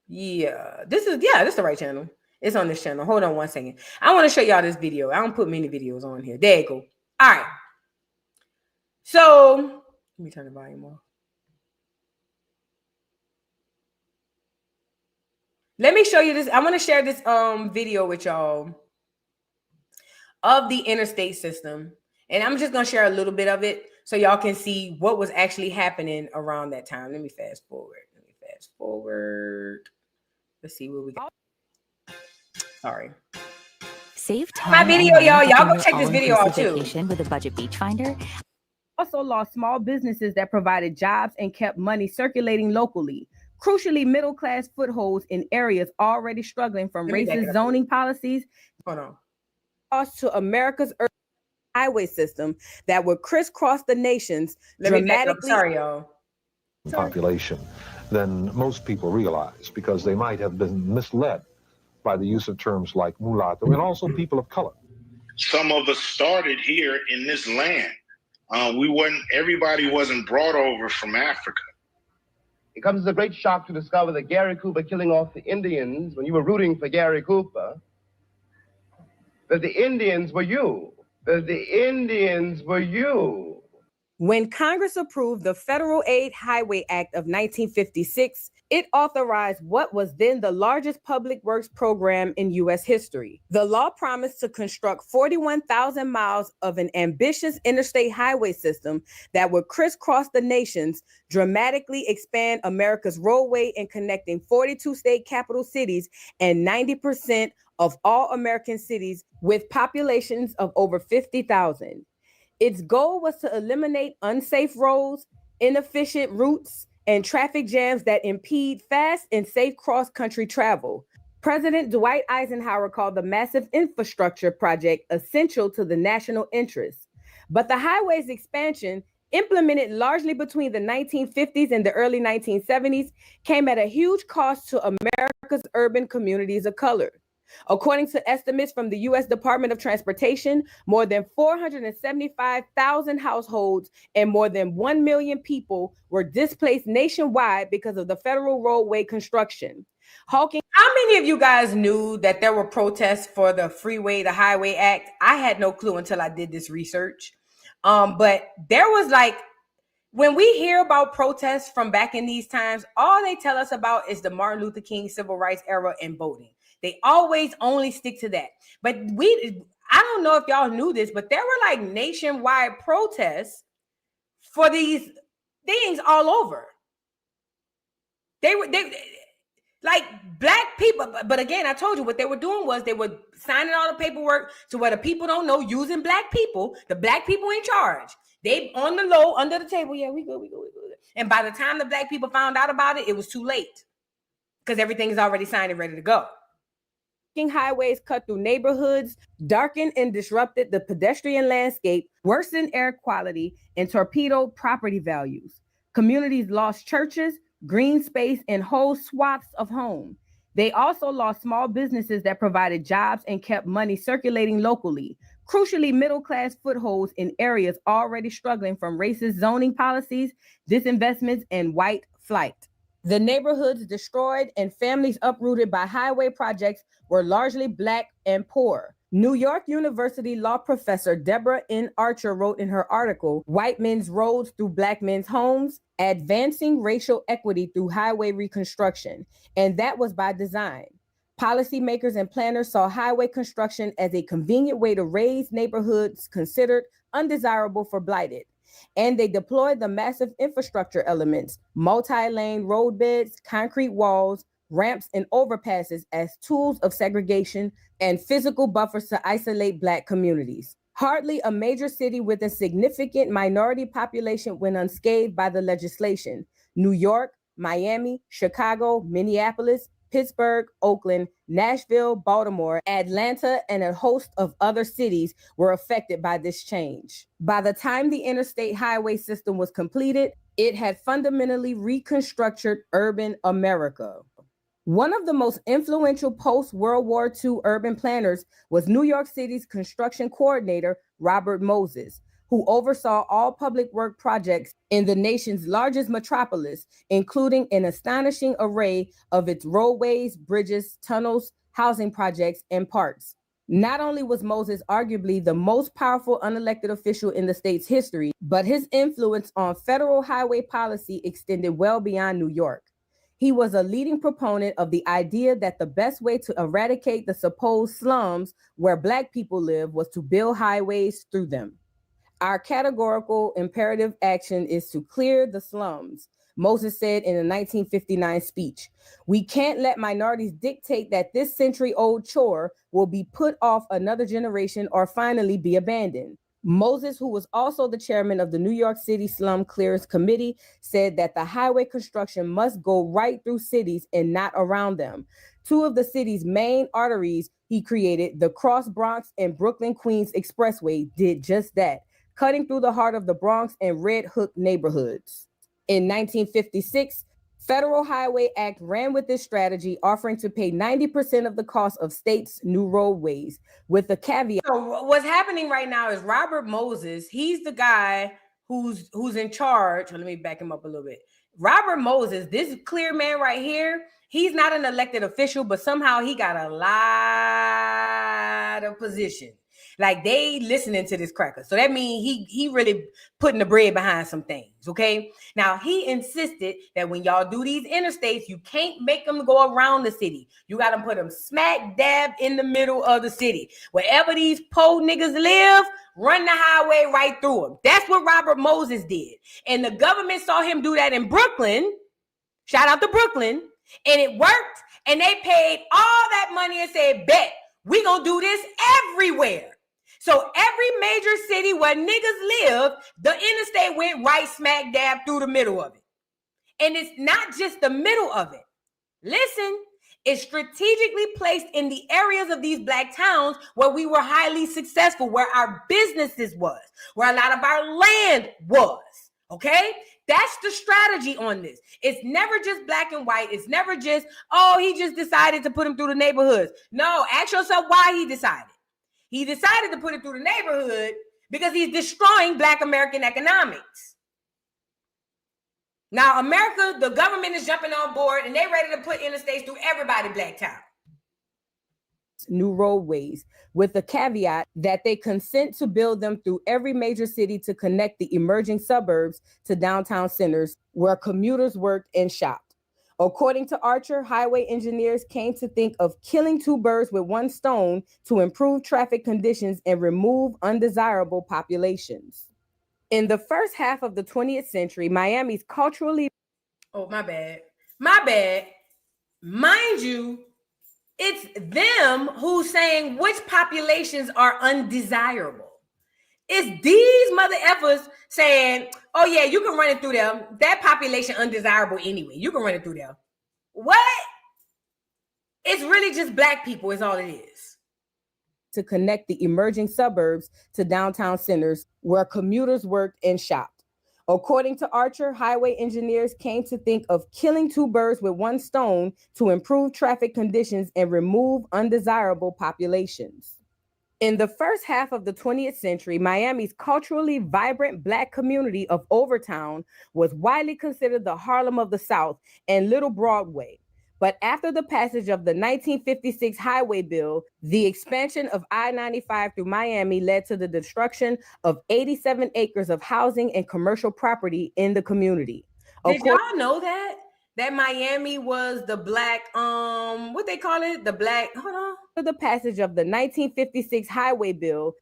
Yeah, this is the right channel. It's on this channel. Hold on 1 second. I want to show y'all this video. I don't put many videos on here. There you go. All right. So let me turn the volume off. Let me show you this. I want to share this video with y'all of the interstate system. And I'm just going to share a little bit of it so y'all can see what was actually happening around that time. Let me fast forward. Let's see what we got. Sorry. Save time. My video, y'all. Y'all go your check this video out too. Vacation with a budget beach finder. Also lost small businesses that provided jobs and kept money circulating locally. Crucially, middle-class footholds in areas already struggling from racist zoning policies. Hold on. Cost to America's highway system that would crisscross the nations dramatically. Sorry, y'all. Population than most people realize, because they might have been misled by the use of terms like mulatto and also people of color. Some of us started here in this land. Everybody wasn't brought over from Africa. It comes as a great shock to discover that Gary Cooper killing off the Indians when you were rooting for Gary Cooper, that the Indians were you. That the Indians were you. When Congress approved the Federal Aid Highway Act of 1956, it authorized what was then the largest public works program in U.S. history. The law promised to construct 41,000 miles of an ambitious interstate highway system that would crisscross the nations, dramatically expand America's roadway in connecting 42 state capital cities and 90% of all American cities with populations of over 50,000. Its goal was to eliminate unsafe roads, inefficient routes, and traffic jams that impede fast and safe cross-country travel. President Dwight Eisenhower called the massive infrastructure project essential to the national interest. But the highway's expansion, implemented largely between the 1950s and the early 1970s, came at a huge cost to America's urban communities of color. According to estimates from the U.S. Department of Transportation, more than 475,000 households and more than 1 million people were displaced nationwide because of the federal roadway construction. How many of you guys knew that there were protests for the Highway Act? I had no clue until I did this research. But there was when we hear about protests from back in these times, all they tell us about is the Martin Luther King civil rights era and voting. They always only stick to that. But I don't know if y'all knew this, but there were nationwide protests for these things all over. They Black people, but again, I told you what they were doing was they were signing all the paperwork to where the people don't know, using Black people, the Black people in charge. They on the low, under the table. Yeah, we good. And by the time the Black people found out about it, it was too late because everything is already signed and ready to go. Highways cut through neighborhoods, darkened and disrupted the pedestrian landscape, worsened air quality, and torpedoed property values. Communities lost churches, green space, and whole swaths of home. They also lost small businesses that provided jobs and kept money circulating locally. Crucially, middle-class footholds in areas already struggling from racist zoning policies, disinvestments, and white flight. The neighborhoods destroyed and families uprooted by highway projects were largely Black and poor. New York University law professor Deborah N. Archer wrote in her article, White Men's Roads Through Black Men's Homes, Advancing Racial Equity Through Highway Reconstruction. And that was by design. Policymakers and planners saw highway construction as a convenient way to raise neighborhoods considered undesirable for blighted. And they deployed the massive infrastructure elements, multi-lane roadbeds, concrete walls, ramps, and overpasses as tools of segregation and physical buffers to isolate Black communities. Hardly a major city with a significant minority population went unscathed by the legislation. New York, Miami, Chicago, Minneapolis, Pittsburgh, Oakland, Nashville, Baltimore, Atlanta, and a host of other cities were affected by this change. By the time the interstate highway system was completed, it had fundamentally reconstructed urban America. One of the most influential post-World War II urban planners was New York City's construction coordinator, Robert Moses, who oversaw all public work projects in the nation's largest metropolis, including an astonishing array of its roadways, bridges, tunnels, housing projects, and parks. Not only was Moses arguably the most powerful unelected official in the state's history, but his influence on federal highway policy extended well beyond New York. He was a leading proponent of the idea that the best way to eradicate the supposed slums where Black people live was to build highways through them. Our categorical imperative action is to clear the slums, Moses said in a 1959 speech. We can't let minorities dictate that this century-old chore will be put off another generation or finally be abandoned. Moses, who was also the chairman of the New York City Slum Clearance Committee, said that the highway construction must go right through cities and not around them. Two of the city's main arteries he created, the Cross Bronx and Brooklyn Queens Expressway, did just that, cutting through the heart of the Bronx and Red Hook neighborhoods. In 1956, Federal Highway Act ran with this strategy, offering to pay 90% of the cost of states' new roadways, with the caveat. So what's happening right now is Robert Moses, he's the guy who's in charge. Let me back him up a little bit. Robert Moses, this clear man right here, he's not an elected official, but somehow he got a lot of position. Like they listening to this cracker. So that means he really putting the bread behind some things, okay? Now, he insisted that when y'all do these interstates, you can't make them go around the city. You got to put them smack dab in the middle of the city. Wherever these po niggas live, run the highway right through them. That's what Robert Moses did. And the government saw him do that in Brooklyn. Shout out to Brooklyn. And it worked. And they paid all that money and said, bet, we gonna do this everywhere. So every major city where niggas live, the interstate went right smack dab through the middle of it. And it's not just the middle of it. Listen, it's strategically placed in the areas of these Black towns where we were highly successful, where our businesses was, where a lot of our land was, okay? That's the strategy on this. It's never just black and white. It's never just, oh, he just decided to put them through the neighborhoods. No, ask yourself why he decided. He decided to put it through the neighborhood because he's destroying Black American economics. Now, America, the government is jumping on board and they're ready to put interstates through everybody Black town. New roadways, with the caveat that they consent to build them through every major city to connect the emerging suburbs to downtown centers where commuters worked and shopped. According to Archer, highway engineers came to think of killing two birds with one stone to improve traffic conditions and remove undesirable populations. In the first half of the 20th century, Miami's culturally... Oh, my bad. My bad. Mind you, it's them who's saying which populations are undesirable. It's these mother effers saying, oh yeah, you can run it through them. That population undesirable anyway. You can run it through them. What? It's really just Black people is all it is. To connect the emerging suburbs to downtown centers where commuters worked and shopped. According to Archer, highway engineers came to think of killing two birds with one stone to improve traffic conditions and remove undesirable populations. In the first half of the 20th century, Miami's culturally vibrant Black community of Overtown was widely considered the Harlem of the South and Little Broadway. But after the passage of the 1956 highway bill, the expansion of I-95 through Miami led to the destruction of 87 acres of housing and commercial property in the community. Did y'all know that? That Miami was the Black, what they call it? The Black, hold on. After the passage of the 1956 highway bill,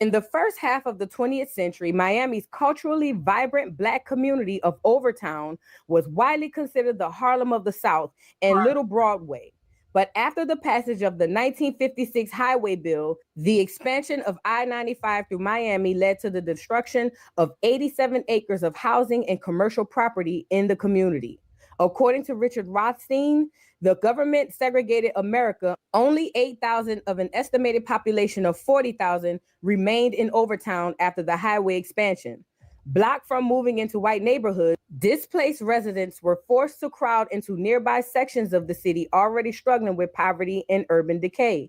in the first half of the 20th century, Miami's culturally vibrant Black community of Overtown was widely considered the Harlem of the South and Little Broadway. But after the passage of the 1956 highway bill, the expansion of I-95 through Miami led to the destruction of 87 acres of housing and commercial property in the community. According to Richard Rothstein, the government segregated America. Only 8,000 of an estimated population of 40,000 remained in Overtown after the highway expansion. Blocked from moving into white neighborhoods, displaced residents were forced to crowd into nearby sections of the city already struggling with poverty and urban decay.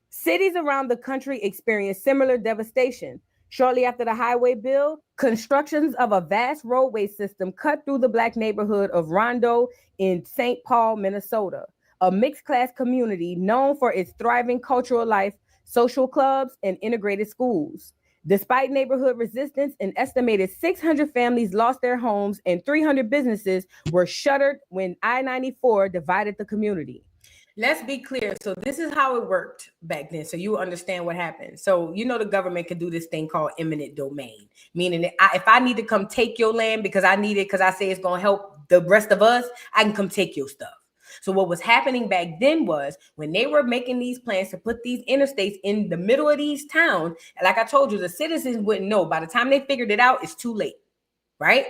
Cities around the country experienced similar devastation. Shortly after the highway bill, constructions of a vast roadway system cut through the Black neighborhood of Rondo in St. Paul, Minnesota, a mixed-class community known for its thriving cultural life, social clubs, and integrated schools. Despite neighborhood resistance, an estimated 600 families lost their homes and 300 businesses were shuttered when I-94 divided the community. Let's be clear. So this is how it worked back then. So you understand what happened. So, the government can do this thing called eminent domain, meaning that if I need to come take your land because I need it, because I say it's going to help the rest of us, I can come take your stuff. So what was happening back then was when they were making these plans to put these interstates in the middle of these towns, like I told you, the citizens wouldn't know. By the time they figured it out, it's too late, right?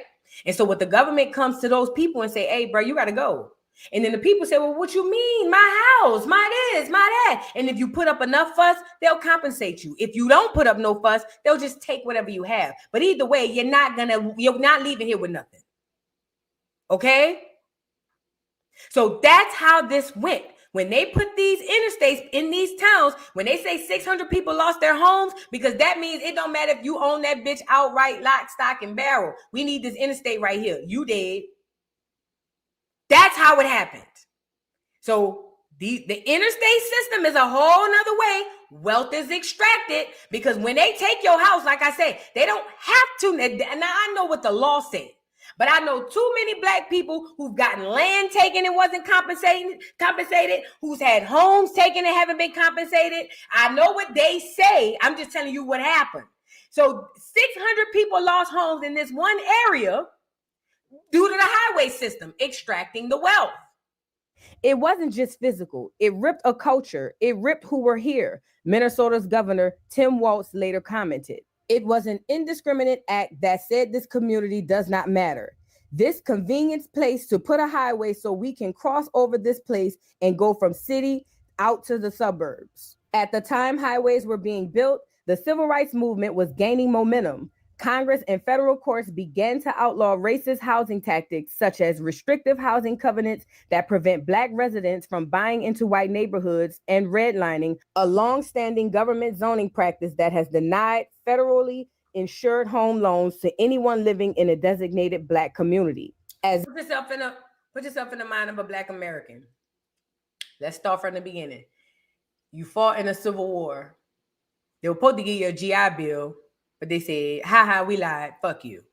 And so what the government comes to those people and say, hey, bro, you got to go. And then the people say, well, what you mean? My house, my this, my that. And if you put up enough fuss, they'll compensate you. If you don't put up no fuss, they'll just take whatever you have. But either way, you're not leaving here with nothing. Okay? So that's how this went. When they put these interstates in these towns, when they say 600 people lost their homes, because that means it don't matter if you own that bitch outright, lock, stock, and barrel. We need this interstate right here. You did. That's how it happened. So the interstate system is a whole nother way wealth is extracted, because when they take your house, like I say, they don't have to. Now I know what the law said, but I know too many Black people who've gotten land taken and wasn't compensated, who's had homes taken and haven't been compensated. I know what they say. I'm just telling you what happened. So 600 people lost homes in this one area due to the highway system extracting the wealth. It wasn't just physical. It ripped a culture. It ripped who were here. Minnesota's governor, Tim Walz, later commented. It was an indiscriminate act that said this community does not matter. This convenience place to put a highway so we can cross over this place and go from city out to the suburbs. At the time highways were being built, the civil rights movement was gaining momentum. Congress and federal courts began to outlaw racist housing tactics, such as restrictive housing covenants that prevent Black residents from buying into white neighborhoods, and redlining, a long-standing government zoning practice that has denied federally insured home loans to anyone living in a designated Black community. Put yourself in the mind of a Black American. Let's start from the beginning. You fought in a civil war. They were supposed to give you a GI Bill, but they said, we lied, fuck you.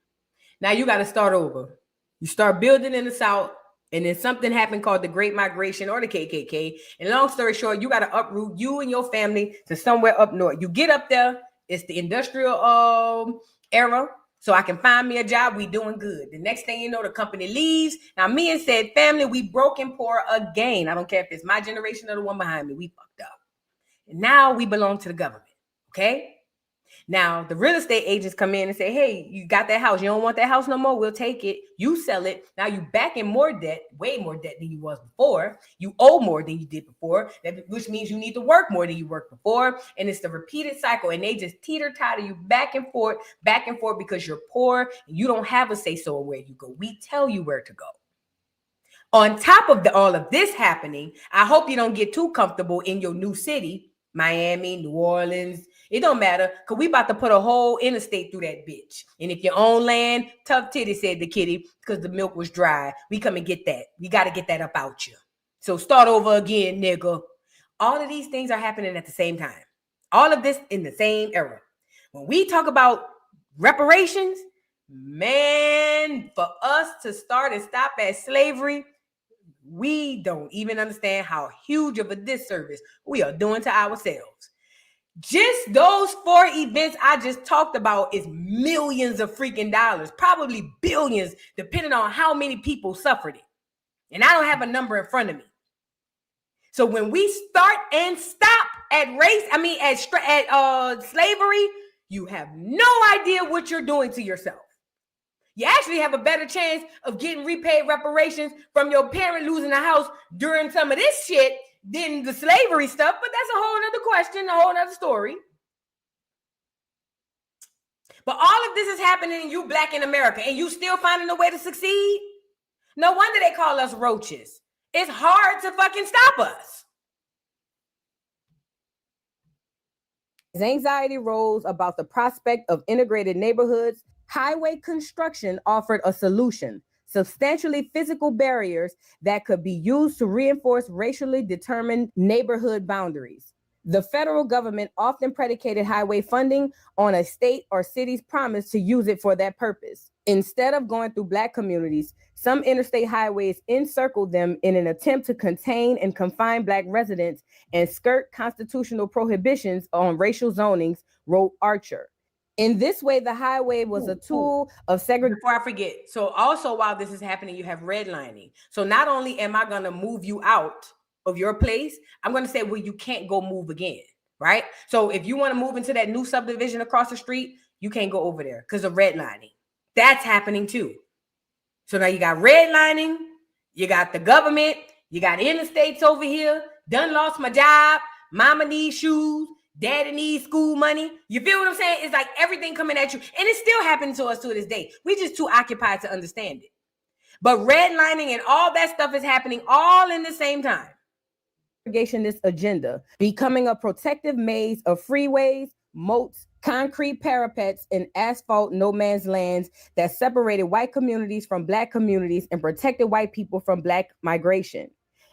Now you got to start over. You start building in the South, and then something happened called the Great Migration or the KKK. And long story short, you got to uproot you and your family to somewhere up north. You get up there, it's the industrial era, so I can find me a job, we doing good. The next thing you know, the company leaves. Now me and said family, we broke and poor again. I don't care if it's my generation or the one behind me, we fucked up. And now we belong to the government, okay? Now, the real estate agents come in and say, hey, you got that house. You don't want that house no more. We'll take it. You sell it. Now you back in more debt, way more debt than you was before. You owe more than you did before, which means you need to work more than you worked before. And it's the repeated cycle. And they just teeter-totter you back and forth, because you're poor and you don't have a say-so where you go. We tell you where to go. On top of all of this happening, I hope you don't get too comfortable in your new city, Miami, New Orleans. It don't matter, because we about to put a whole interstate through that bitch. And if you own land, tough titty, said the kitty, because the milk was dry. We come and get that. We got to get that up out you. So start over again, nigga. All of these things are happening at the same time. All of this in the same era. When we talk about reparations, man, for us to start and stop at slavery, we don't even understand how huge of a disservice we are doing to ourselves. Just those 4 events I just talked about is millions of freaking dollars, probably billions, depending on how many people suffered it. And I don't have a number in front of me. So when we start and stop at slavery, you have no idea what you're doing to yourself. You actually have a better chance of getting repaid reparations from your parent losing a house during some of this shit than the slavery stuff, but that's a whole other question, a whole other story. But all of this is happening, you black in America, and you still finding a way to succeed? No wonder they call us roaches. It's hard to fucking stop us. As anxiety rose about the prospect of integrated neighborhoods, highway construction offered a solution: substantially physical barriers that could be used to reinforce racially determined neighborhood boundaries. The federal government often predicated highway funding on a state or city's promise to use it for that purpose. Instead of going through Black communities, some interstate highways encircled them in an attempt to contain and confine Black residents and skirt constitutional prohibitions on racial zonings, wrote Archer. In this way, the highway was a tool of segregation. Before I forget, so also while this is happening, you have redlining. So not only am I going to move you out of your place, I'm going to say, well, you can't go move again, right? So if you want to move into that new subdivision across the street, you can't go over there because of redlining. That's happening too. So now you got redlining, you got the government, you got interstates over here, done lost my job, mama needs shoes, daddy needs school money. You feel what I'm saying? It's like everything coming at you. And it's still happening to us to this day. We just too occupied to understand it. But redlining and all that stuff is happening all in the same time. Segregationist agenda, becoming a protective maze of freeways, moats, concrete parapets, and asphalt no man's lands that separated white communities from Black communities and protected white people from Black migration.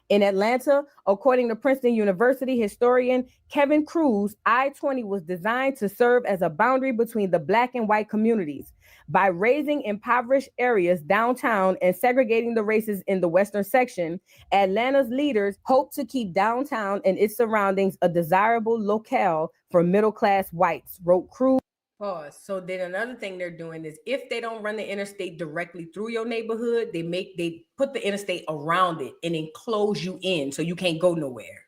In Atlanta, according to Princeton University historian Kevin Cruz, I-20 was designed to serve as a boundary between the Black and white communities. By raising impoverished areas downtown and segregating the races in the western section, Atlanta's leaders hope to keep downtown and its surroundings a desirable locale for middle-class whites, wrote Cruz. Pause. So then another thing they're doing is if they don't run the interstate directly through your neighborhood, they put the interstate around it and enclose you in so you can't go nowhere.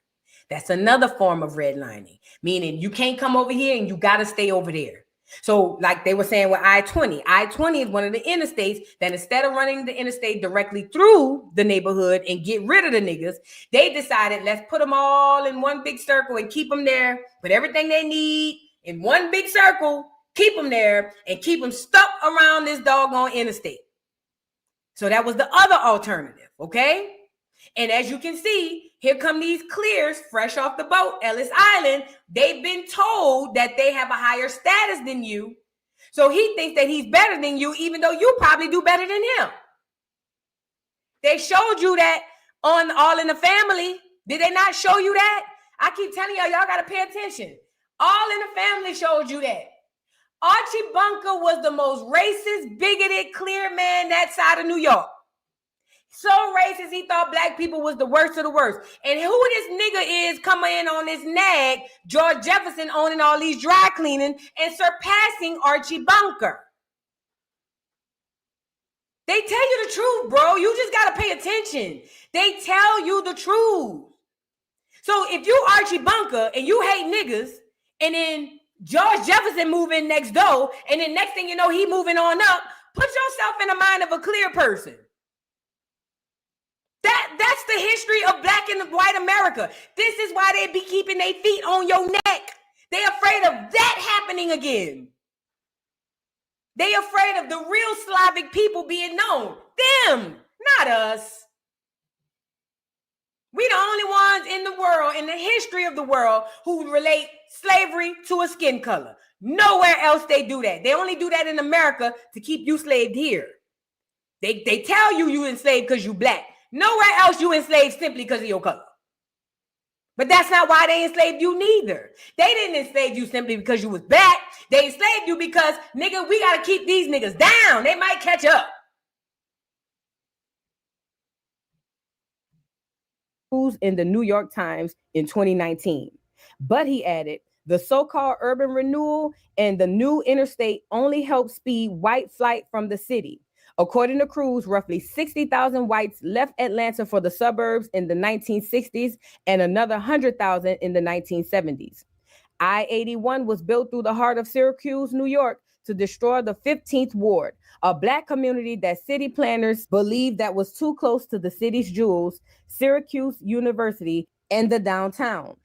That's another form of redlining, meaning you can't come over here and you got to stay over there. So like they were saying with I-20, I-20 is one of the interstates that instead of running the interstate directly through the neighborhood and get rid of the niggas, they decided let's put them all in one big circle and keep them there, put everything they need in one big circle, keep them there and keep them stuck around this doggone interstate. So that was the other alternative, okay? And as you can see, here come these clears fresh off the boat, Ellis Island. They've been told that they have a higher status than you. So he thinks that he's better than you, even though you probably do better than him. They showed you that on All in the Family. Did they not show you that? I keep telling y'all got to pay attention. All in the Family showed you that. Archie Bunker was the most racist, bigoted, clear man that side of New York. So racist, he thought Black people was the worst of the worst. And who this nigga is coming in on this nag, George Jefferson owning all these dry cleaning and surpassing Archie Bunker. They tell you the truth, bro. You just got to pay attention. They tell you the truth. So if you Archie Bunker and you hate niggas, and then George Jefferson moving next door, and then next thing you know, he moving on up. Put yourself in the mind of a clear person. That's the history of Black and white America. This is why they be keeping their feet on your neck. They afraid of that happening again. They afraid of the real Slavic people being known. Them, not us. We the only ones in the world, in the history of the world, who relate slavery to a skin color. Nowhere else they do that. They only do that in America to keep you enslaved here. They tell you enslaved because you Black. Nowhere else you enslaved simply because of your color. But that's not why they enslaved you neither. They didn't enslave you simply because you was Black. They enslaved you because, nigga, we got to keep these niggas down. They might catch up. In the New York Times in 2019. But he added, the so-called urban renewal and the new interstate only help speed white flight from the city. According to Cruz, roughly 60,000 whites left Atlanta for the suburbs in the 1960s and another 100,000 in the 1970s. I-81 was built through the heart of Syracuse, New York, to destroy the 15th Ward, a Black community that city planners believed that was too close to the city's jewels, Syracuse University, and the downtown.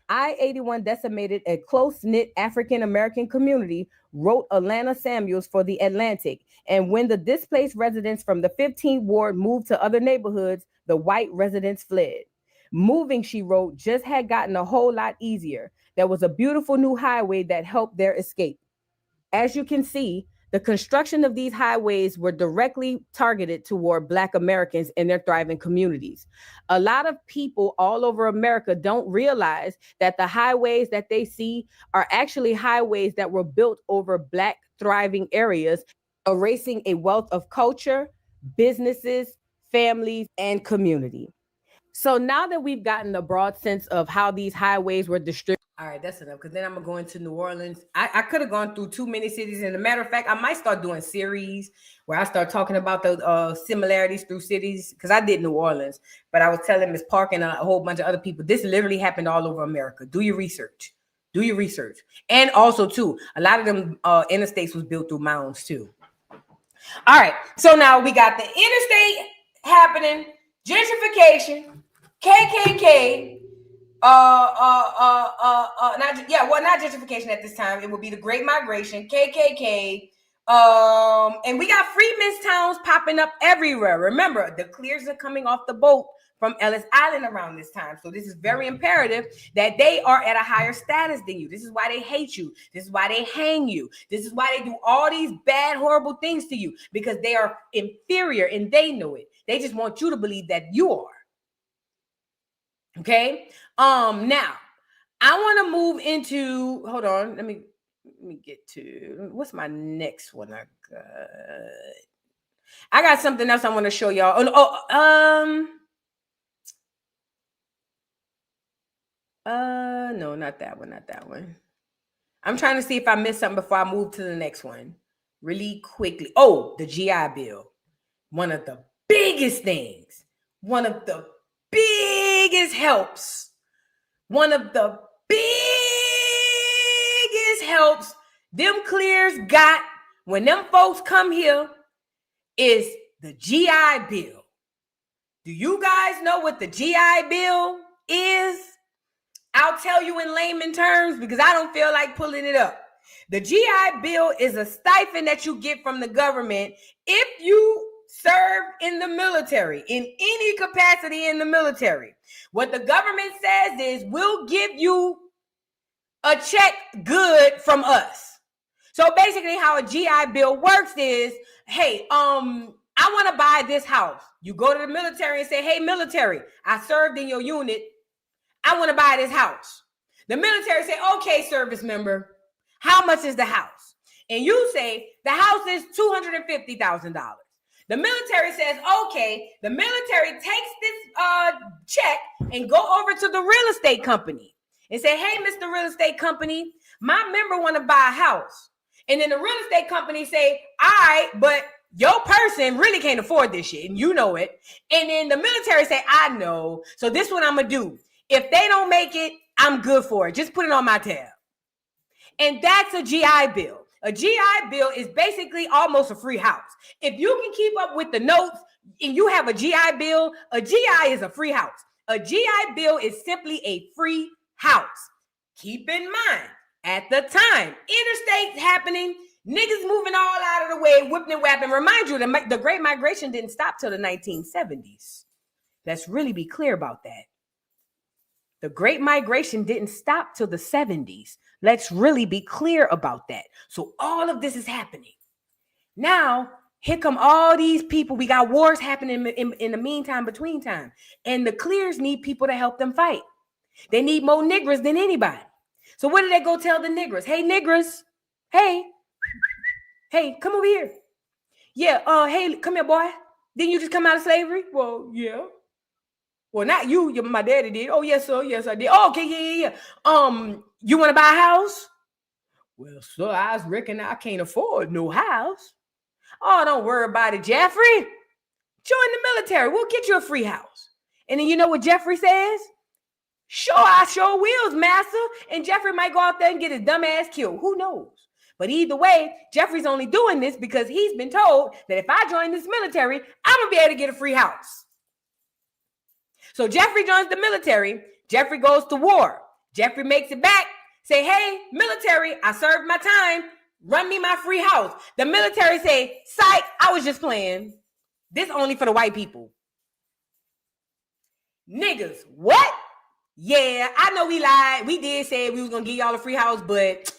I-81 decimated a close-knit African-American community, wrote Alana Samuels for The Atlantic. And when the displaced residents from the 15th Ward moved to other neighborhoods, the white residents fled. Moving, she wrote, just had gotten a whole lot easier. There was a beautiful new highway that helped their escape. As you can see, the construction of these highways were directly targeted toward Black Americans in their thriving communities. A lot of people all over America don't realize that the highways that they see are actually highways that were built over Black thriving areas, erasing a wealth of culture, businesses, families, and community. So now that we've gotten a broad sense of how these highways were distributed. All right, that's enough, because then I'm going to go into New Orleans. I could have gone through too many cities. And as a matter of fact, I might start doing series where I start talking about the similarities through cities, because I did New Orleans. But I was telling Ms. Park and a whole bunch of other people, this literally happened all over America. Do your research. Do your research. And also, too, a lot of them interstates was built through mounds, too. All right, so now we got the interstate happening, gentrification, KKK, not gentrification at this time. It would be the Great Migration, KKK, and we got freedmen's towns popping up everywhere. Remember, the clears are coming off the boat from Ellis Island around this time. So this is very imperative that they are at a higher status than you. This is why they hate you. This is why they hang you. This is why they do all these bad, horrible things to you, because they are inferior and they know it. They just want you to believe that you are. Okay. Now I want to move into, hold on. Let me get to, what's my next one? I got something else I want to show y'all. No, not that one. Not that one. I'm trying to see if I missed something before I move to the next one really quickly. Oh, the GI Bill. One of the biggest things. One of the biggest helps. One of the biggest helps them clears got when them folks come here is the GI Bill. Do you guys know what the GI Bill is? I'll tell you in layman terms because I don't feel like pulling it up. The GI Bill is a stipend that you get from the government if you serve in the military, in any capacity in the military. What the government says is, we'll give you a check good from us. So basically how a GI Bill works is, hey, I want to buy this house. You go to the military and say, hey, military, I served in your unit. I want to buy this house. The military say, okay, service member, how much is the house? And you say, the house is $250,000. The military says, okay, the military takes this check and go over to the real estate company and say, hey, Mr. Real Estate Company, my member want to buy a house. And then the real estate company say, all right, but your person really can't afford this shit, and you know it. And then the military say, I know. So this is what I'm going to do. If they don't make it, I'm good for it. Just put it on my tab. And that's a GI Bill. A GI Bill is basically almost a free house. If you can keep up with the notes and you have a GI Bill, a GI is a free house. A GI Bill is simply a free house. Keep in mind, at the time, interstate happening, niggas moving all out of the way, whipping and whapping. Remind you, the Great Migration didn't stop till the 1970s. Let's really be clear about that. The Great Migration didn't stop till the 70s. Let's really be clear about that. So all of this is happening. Now, here come all these people. We got wars happening in the meantime, between time. And the clears need people to help them fight. They need more niggers than anybody. So what did they go tell the niggers? Hey, niggers. Hey, come over here. Yeah, hey, come here, boy. Didn't you just come out of slavery? Well, yeah. Well, not you. My daddy did. Oh, yes, sir. Yes, I did. Oh, okay, yeah. You want to buy a house? Well, sir, I reckon I can't afford no house. Oh, don't worry about it, Jeffrey. Join the military. We'll get you a free house. And then you know what Jeffrey says? Sure, I sure will, master. And Jeffrey might go out there and get his dumb ass killed. Who knows? But either way, Jeffrey's only doing this because he's been told that if I join this military, I'm going to be able to get a free house. So Jeffrey joins the military. Jeffrey goes to war. Jeffrey makes it back. Say, hey, military, I served my time. Run me my free house. The military say, psych, I was just playing. This only for the white people. Niggas, what? Yeah, I know we lied. We did say we was going to give y'all a free house, but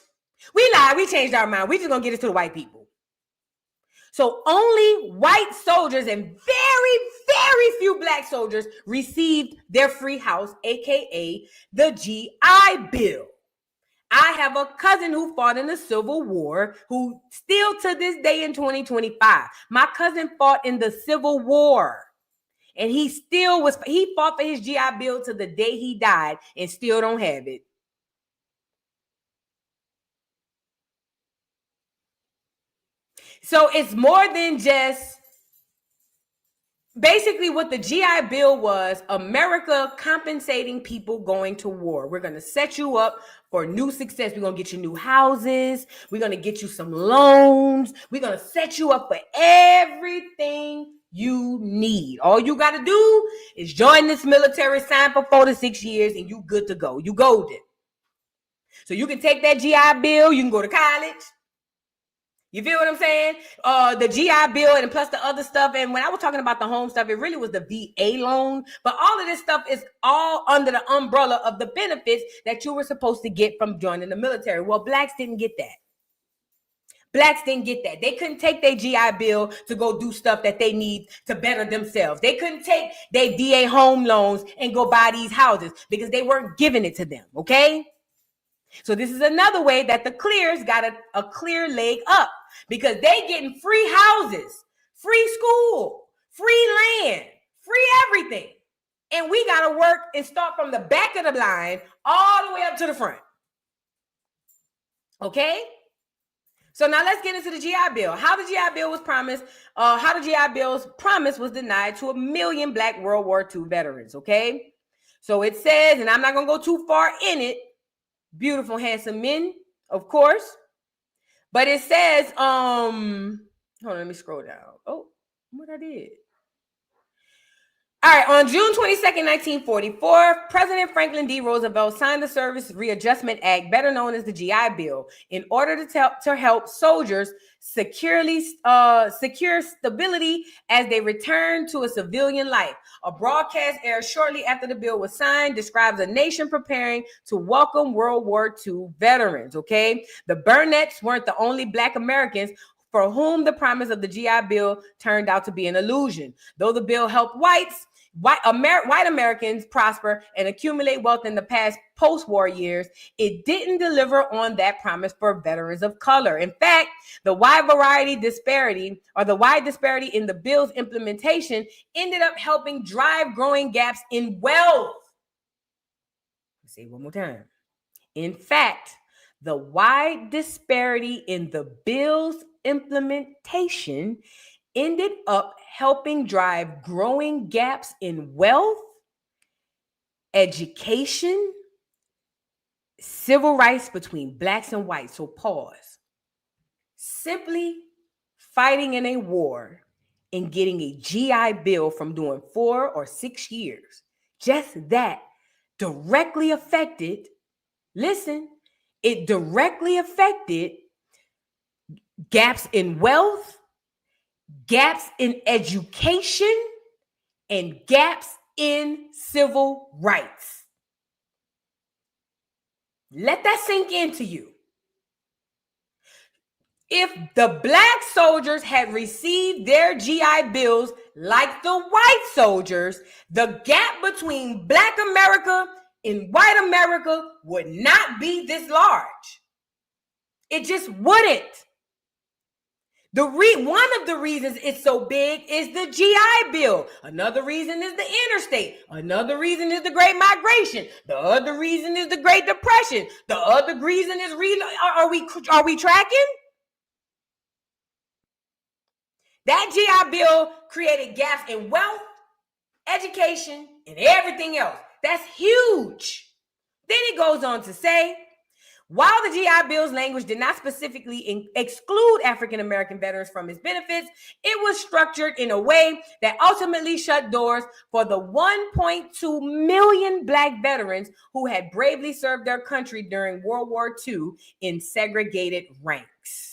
we lied. We changed our mind. We just going to get it to the white people. So only white soldiers and very, very few black soldiers received their free house, aka the GI Bill. I have a cousin who fought in the Civil War, who still to this day in 2025, my cousin fought in the Civil War. And he fought for his GI Bill to the day he died and still don't have it. So it's more than just basically what the GI Bill was, America compensating people going to war. We're going to set you up for new success. We're going to get you new houses. We're going to get you some loans. We're going to set you up for everything you need. All you got to do is join this military, sign for 4 to 6 years, and you good to go. You golden. So you can take that GI Bill. You can go to college. You feel what I'm saying? The GI Bill and plus the other stuff. And when I was talking about the home stuff, it really was the VA loan. But all of this stuff is all under the umbrella of the benefits that you were supposed to get from joining the military. Well, blacks didn't get that. Blacks didn't get that. They couldn't take their GI Bill to go do stuff that they need to better themselves. They couldn't take their VA home loans and go buy these houses because they weren't giving it to them, okay? So this is another way that the clears got a clear leg up because they getting free houses, free school, free land, free everything. And we got to work and start from the back of the line all the way up to the front. Okay? So now let's get into the GI Bill. How the GI Bill was promised, how the GI Bill's promise was denied to 1 million Black World War II veterans, okay? So it says, and I'm not going to go too far in it, beautiful, handsome men, of course. But it says, hold on, let me scroll down. Oh, what I did. All right, on June 22nd, 1944, President Franklin D. Roosevelt signed the Service Readjustment Act, better known as the GI Bill, in order to help soldiers secure stability as they return to a civilian life. A broadcast aired shortly after the bill was signed describes a nation preparing to welcome World War II veterans, okay? The Burnetts weren't the only Black Americans for whom the promise of the GI Bill turned out to be an illusion. Though the bill helped white Americans prosper and accumulate wealth in the past post-war years, it didn't deliver on that promise for veterans of color. In fact, the wide disparity in the bill's implementation ended up helping drive growing gaps in wealth. Let's say it one more time. In fact, the wide disparity in the bill's implementation ended up helping drive growing gaps in wealth, education, civil rights between Blacks and whites. So pause. Simply fighting in a war and getting a GI Bill from doing 4 or 6 years, just that directly affected, it directly affected gaps in wealth, gaps in education, and gaps in civil rights. Let that sink into you. If the Black soldiers had received their GI Bills like the white soldiers, the gap between Black America and white America would not be this large. It just wouldn't. One of the reasons it's so big is the GI Bill. Another reason is the interstate. Another reason is the Great Migration. The other reason is the Great Depression. The other reason is are we tracking? That GI Bill created gaps in wealth, education, and everything else. That's huge. Then it goes on to say, While the GI Bill's language did not specifically exclude African American veterans from its benefits, it was structured in a way that ultimately shut doors for the 1.2 million Black veterans who had bravely served their country during World War II in segregated ranks.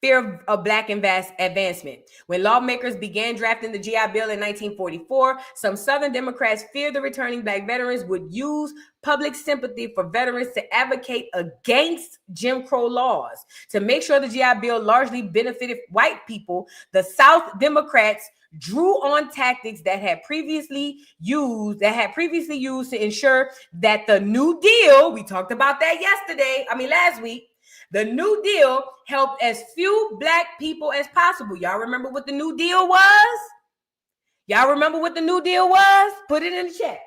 Fear of Black advancement. When lawmakers began drafting the GI Bill in 1944, some Southern Democrats feared the returning Black veterans would use public sympathy for veterans to advocate against Jim Crow laws. To make sure the GI Bill largely benefited white people, the South Democrats drew on tactics that had previously used to ensure that the New Deal, we talked about that last week, the New Deal helped as few Black people as possible. Y'all remember what the New Deal was? Y'all remember what the New Deal was? Put it in the chat.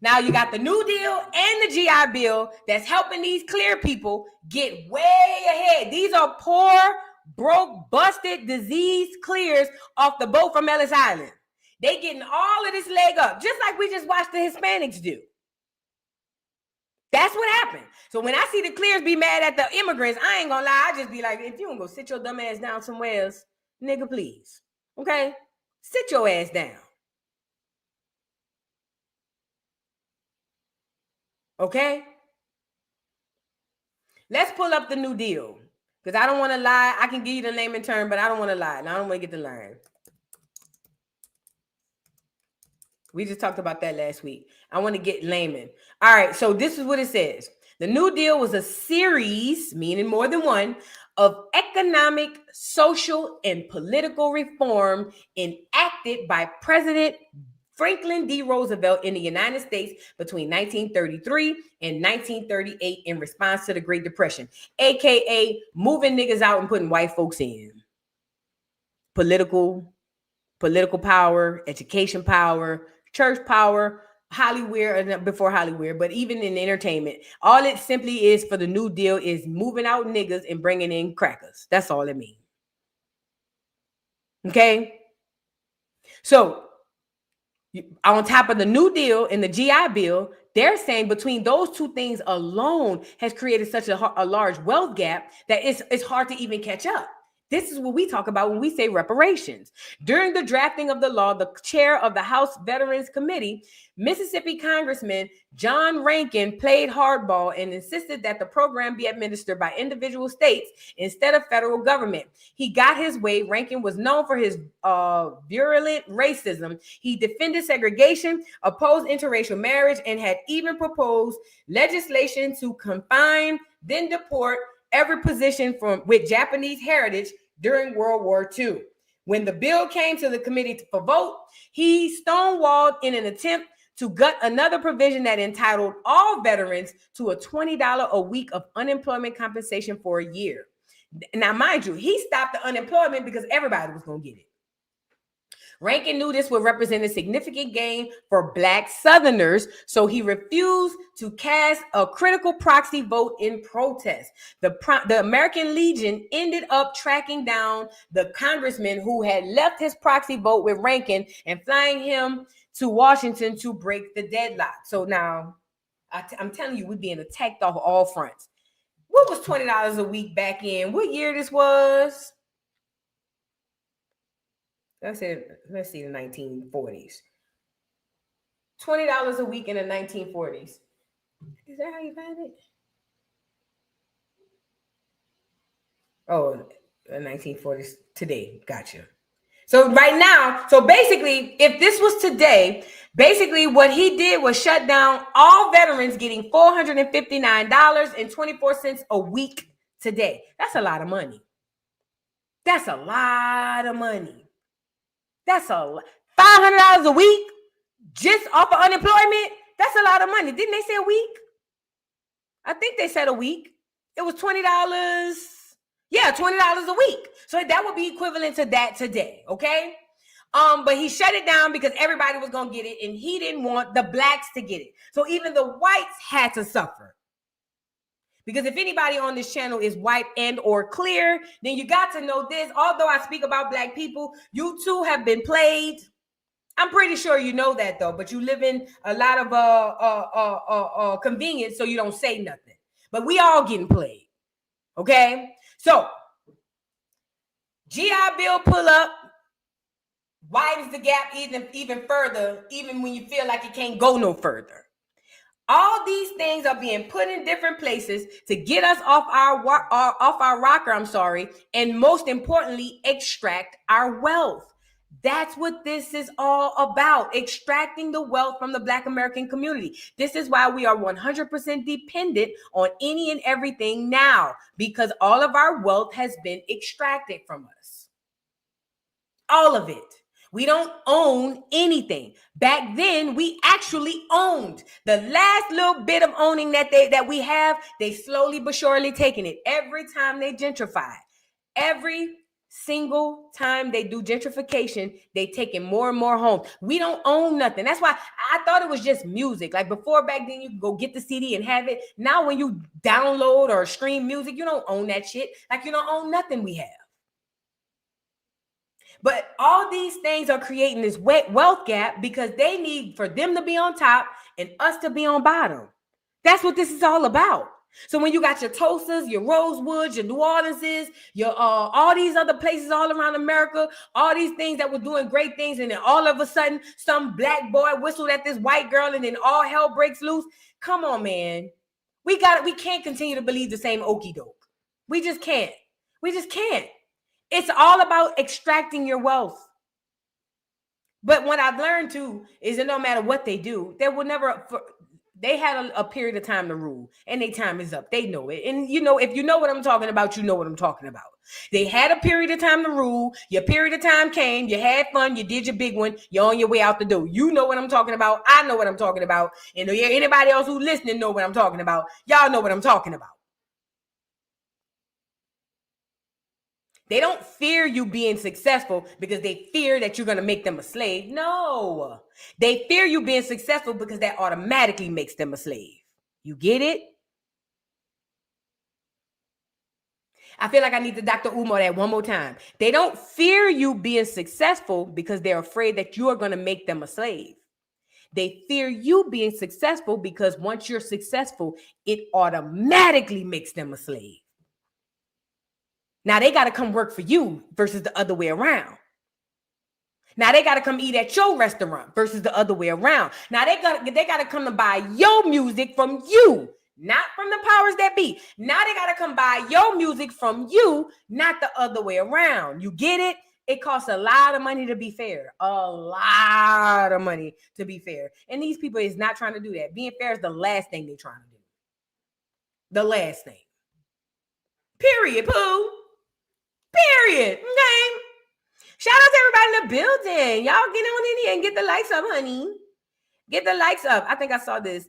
Now you got the New Deal and the GI Bill that's helping these clear people get way ahead. These are poor, broke, busted, diseased clears off the boat from Ellis Island. They getting all of this leg up, just like we just watched the Hispanics do. That's what happened. So when I see the clears be mad at the immigrants, I ain't gonna lie. I just be like, if you don't go sit your dumb ass down somewhere else, nigga, please. Okay? Sit your ass down. Okay? Let's pull up the New Deal. Because I don't want to lie. I can give you the name and term, but I don't want to lie. And I don't want to get the line. We just talked about that last week. I want to get layman. All right, so this is what it says. The New Deal was a series, meaning more than one, of economic, social, and political reform enacted by President Franklin D. Roosevelt in the United States between 1933 and 1938 in response to the Great Depression, aka moving niggas out and putting white folks in. Political power, education power, church power, Hollywood, before Hollywood, but even in entertainment. All it simply is for the New Deal is moving out niggas and bringing in crackers. That's all it means. Okay? So, on top of the New Deal and the GI Bill, they're saying between those two things alone has created such a large wealth gap that it's hard to even catch up. This is what we talk about when we say reparations. During the drafting of the law, the chair of the House Veterans Committee, Mississippi Congressman John Rankin, played hardball and insisted that the program be administered by individual states instead of federal government. He got his way. Rankin was known for his virulent racism. He defended segregation, opposed interracial marriage, and had even proposed legislation to confine, then deport every position with Japanese heritage during World War II. When the bill came to the committee for vote, he stonewalled in an attempt to gut another provision that entitled all veterans to a $20 a week of unemployment compensation for a year. Now, mind you, he stopped the unemployment because everybody was going to get it. Rankin knew this would represent a significant gain for Black Southerners, so he refused to cast a critical proxy vote in protest. The American Legion ended up tracking down the congressman who had left his proxy vote with Rankin and flying him to Washington to break the deadlock. So now, I'm telling you, we're being attacked off all fronts. What was $20 a week back in? What year this was? Let's see, the 1940s. $20 a week in the 1940s. Is that how you find it? Oh, the 1940s today. Gotcha. So right now, so basically, if this was today, basically what he did was shut down all veterans getting $459.24 a week today. That's a lot of money. That's a lot of money. That's $500 a week just off of unemployment. That's a lot of money. Didn't they say a week? I think they said a week. It was $20. Yeah, $20 a week. So that would be equivalent to that today, okay? But he shut it down because everybody was going to get it, and he didn't want the Blacks to get it. So even the whites had to suffer. Because if anybody on this channel is white and or clear, then you got to know this. Although I speak about Black people, you too have been played. I'm pretty sure you know that though, but you live in a lot of convenience, so you don't say nothing. But we all getting played. Okay? So GI Bill pull up, widens the gap even further, even when you feel like it can't go no further. All these things are being put in different places to get us off our rocker, and most importantly, extract our wealth. That's what this is all about, extracting the wealth from the Black American community. This is why we are 100% dependent on any and everything now, because all of our wealth has been extracted from us. All of it. We don't own anything. Back then, we actually owned. The last little bit of owning that we have, they slowly but surely taking it. Every time they gentrify, every single time they do gentrification, they taking more and more homes. We don't own nothing. That's why I thought it was just music. Like before, back then, you could go get the CD and have it. Now, when you download or stream music, you don't own that shit. Like you don't own nothing we have. But all these things are creating this wealth gap because they need for them to be on top and us to be on bottom. That's what this is all about. So when you got your Tulsas, your Rosewoods, your New Orleanses, your all these other places all around America, all these things that were doing great things, and then all of a sudden some black boy whistled at this white girl, and then all hell breaks loose. Come on, man. We can't continue to believe the same okie doke. We just can't. We just can't. It's all about extracting your wealth. But what I've learned too is that no matter what they do, they had a period of time to rule, and their time is up. They know it. And if you know what I'm talking about, you know what I'm talking about. They had a period of time to rule. Your period of time came. You had fun. You did your big one. You're on your way out the door. You know what I'm talking about. I know what I'm talking about. And anybody else who's listening know what I'm talking about. Y'all know what I'm talking about. They don't fear you being successful because they fear that you're going to make them a slave. No, they fear you being successful because that automatically makes them a slave. You get it? I feel like I need to Dr. Umar that one more time. They don't fear you being successful because they're afraid that you are going to make them a slave. They fear you being successful because once you're successful, it automatically makes them a slave. Now they got to come work for you versus the other way around. Now they got to come eat at your restaurant versus the other way around. Now they got to come to buy your music from you, not from the powers that be. Now they got to come buy your music from you, not the other way around. You get it? It costs a lot of money to be fair. A lot of money to be fair. And these people is not trying to do that. Being fair is the last thing they're trying to do. The last thing. Period, Pooh. Period. Okay. Shout out to everybody in the building. Y'all get on in here and get the likes up, honey. Get the likes up. I think I saw this.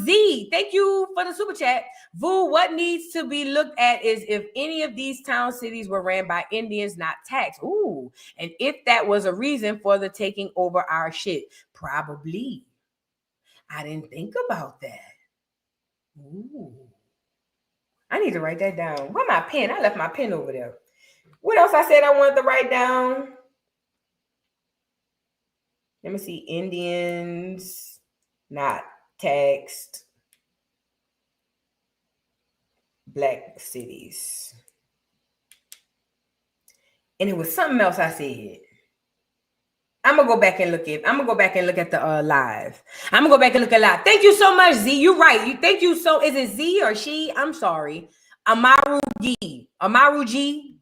Z, thank you for the super chat. Vu, what needs to be looked at is if any of these town cities were ran by Indians, not taxed. Ooh. And if that was a reason for the taking over our shit. Probably. I didn't think about that. Ooh. I need to write that down. Where's my pen? I left my pen over there. What else I said I wanted to write down? Let me see. Indians, not taxed. Black cities. And it was something else I said. I'm gonna go back and look at the live. I'm gonna go back and look at live. Thank you so much, Z. You're right. Thank you so. Is it Z or she? I'm sorry. Amaru G.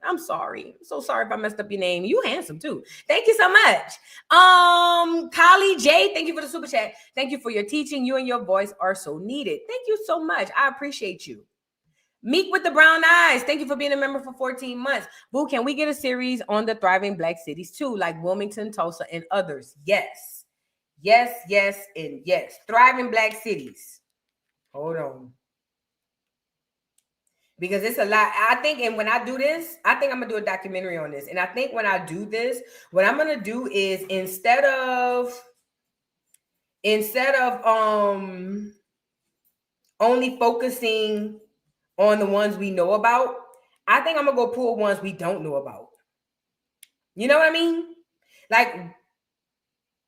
I'm sorry. I'm so sorry if I messed up your name. You handsome too. Thank you so much. Kali J, thank you for the super chat. Thank you for your teaching. You and your voice are so needed. Thank you so much. I appreciate you. Meek with the brown eyes. Thank you for being a member for 14 months. Boo, can we get a series on the thriving Black cities too, like Wilmington, Tulsa, and others? Yes. Yes, yes, and yes. Thriving Black cities. Hold on. Because it's a lot. I think, and when I do this, I think I'm gonna do a documentary on this. And I think when I do this, what I'm gonna do is instead of only focusing on the ones we know about, I think I'm gonna go pull ones we don't know about. You know what I mean? Like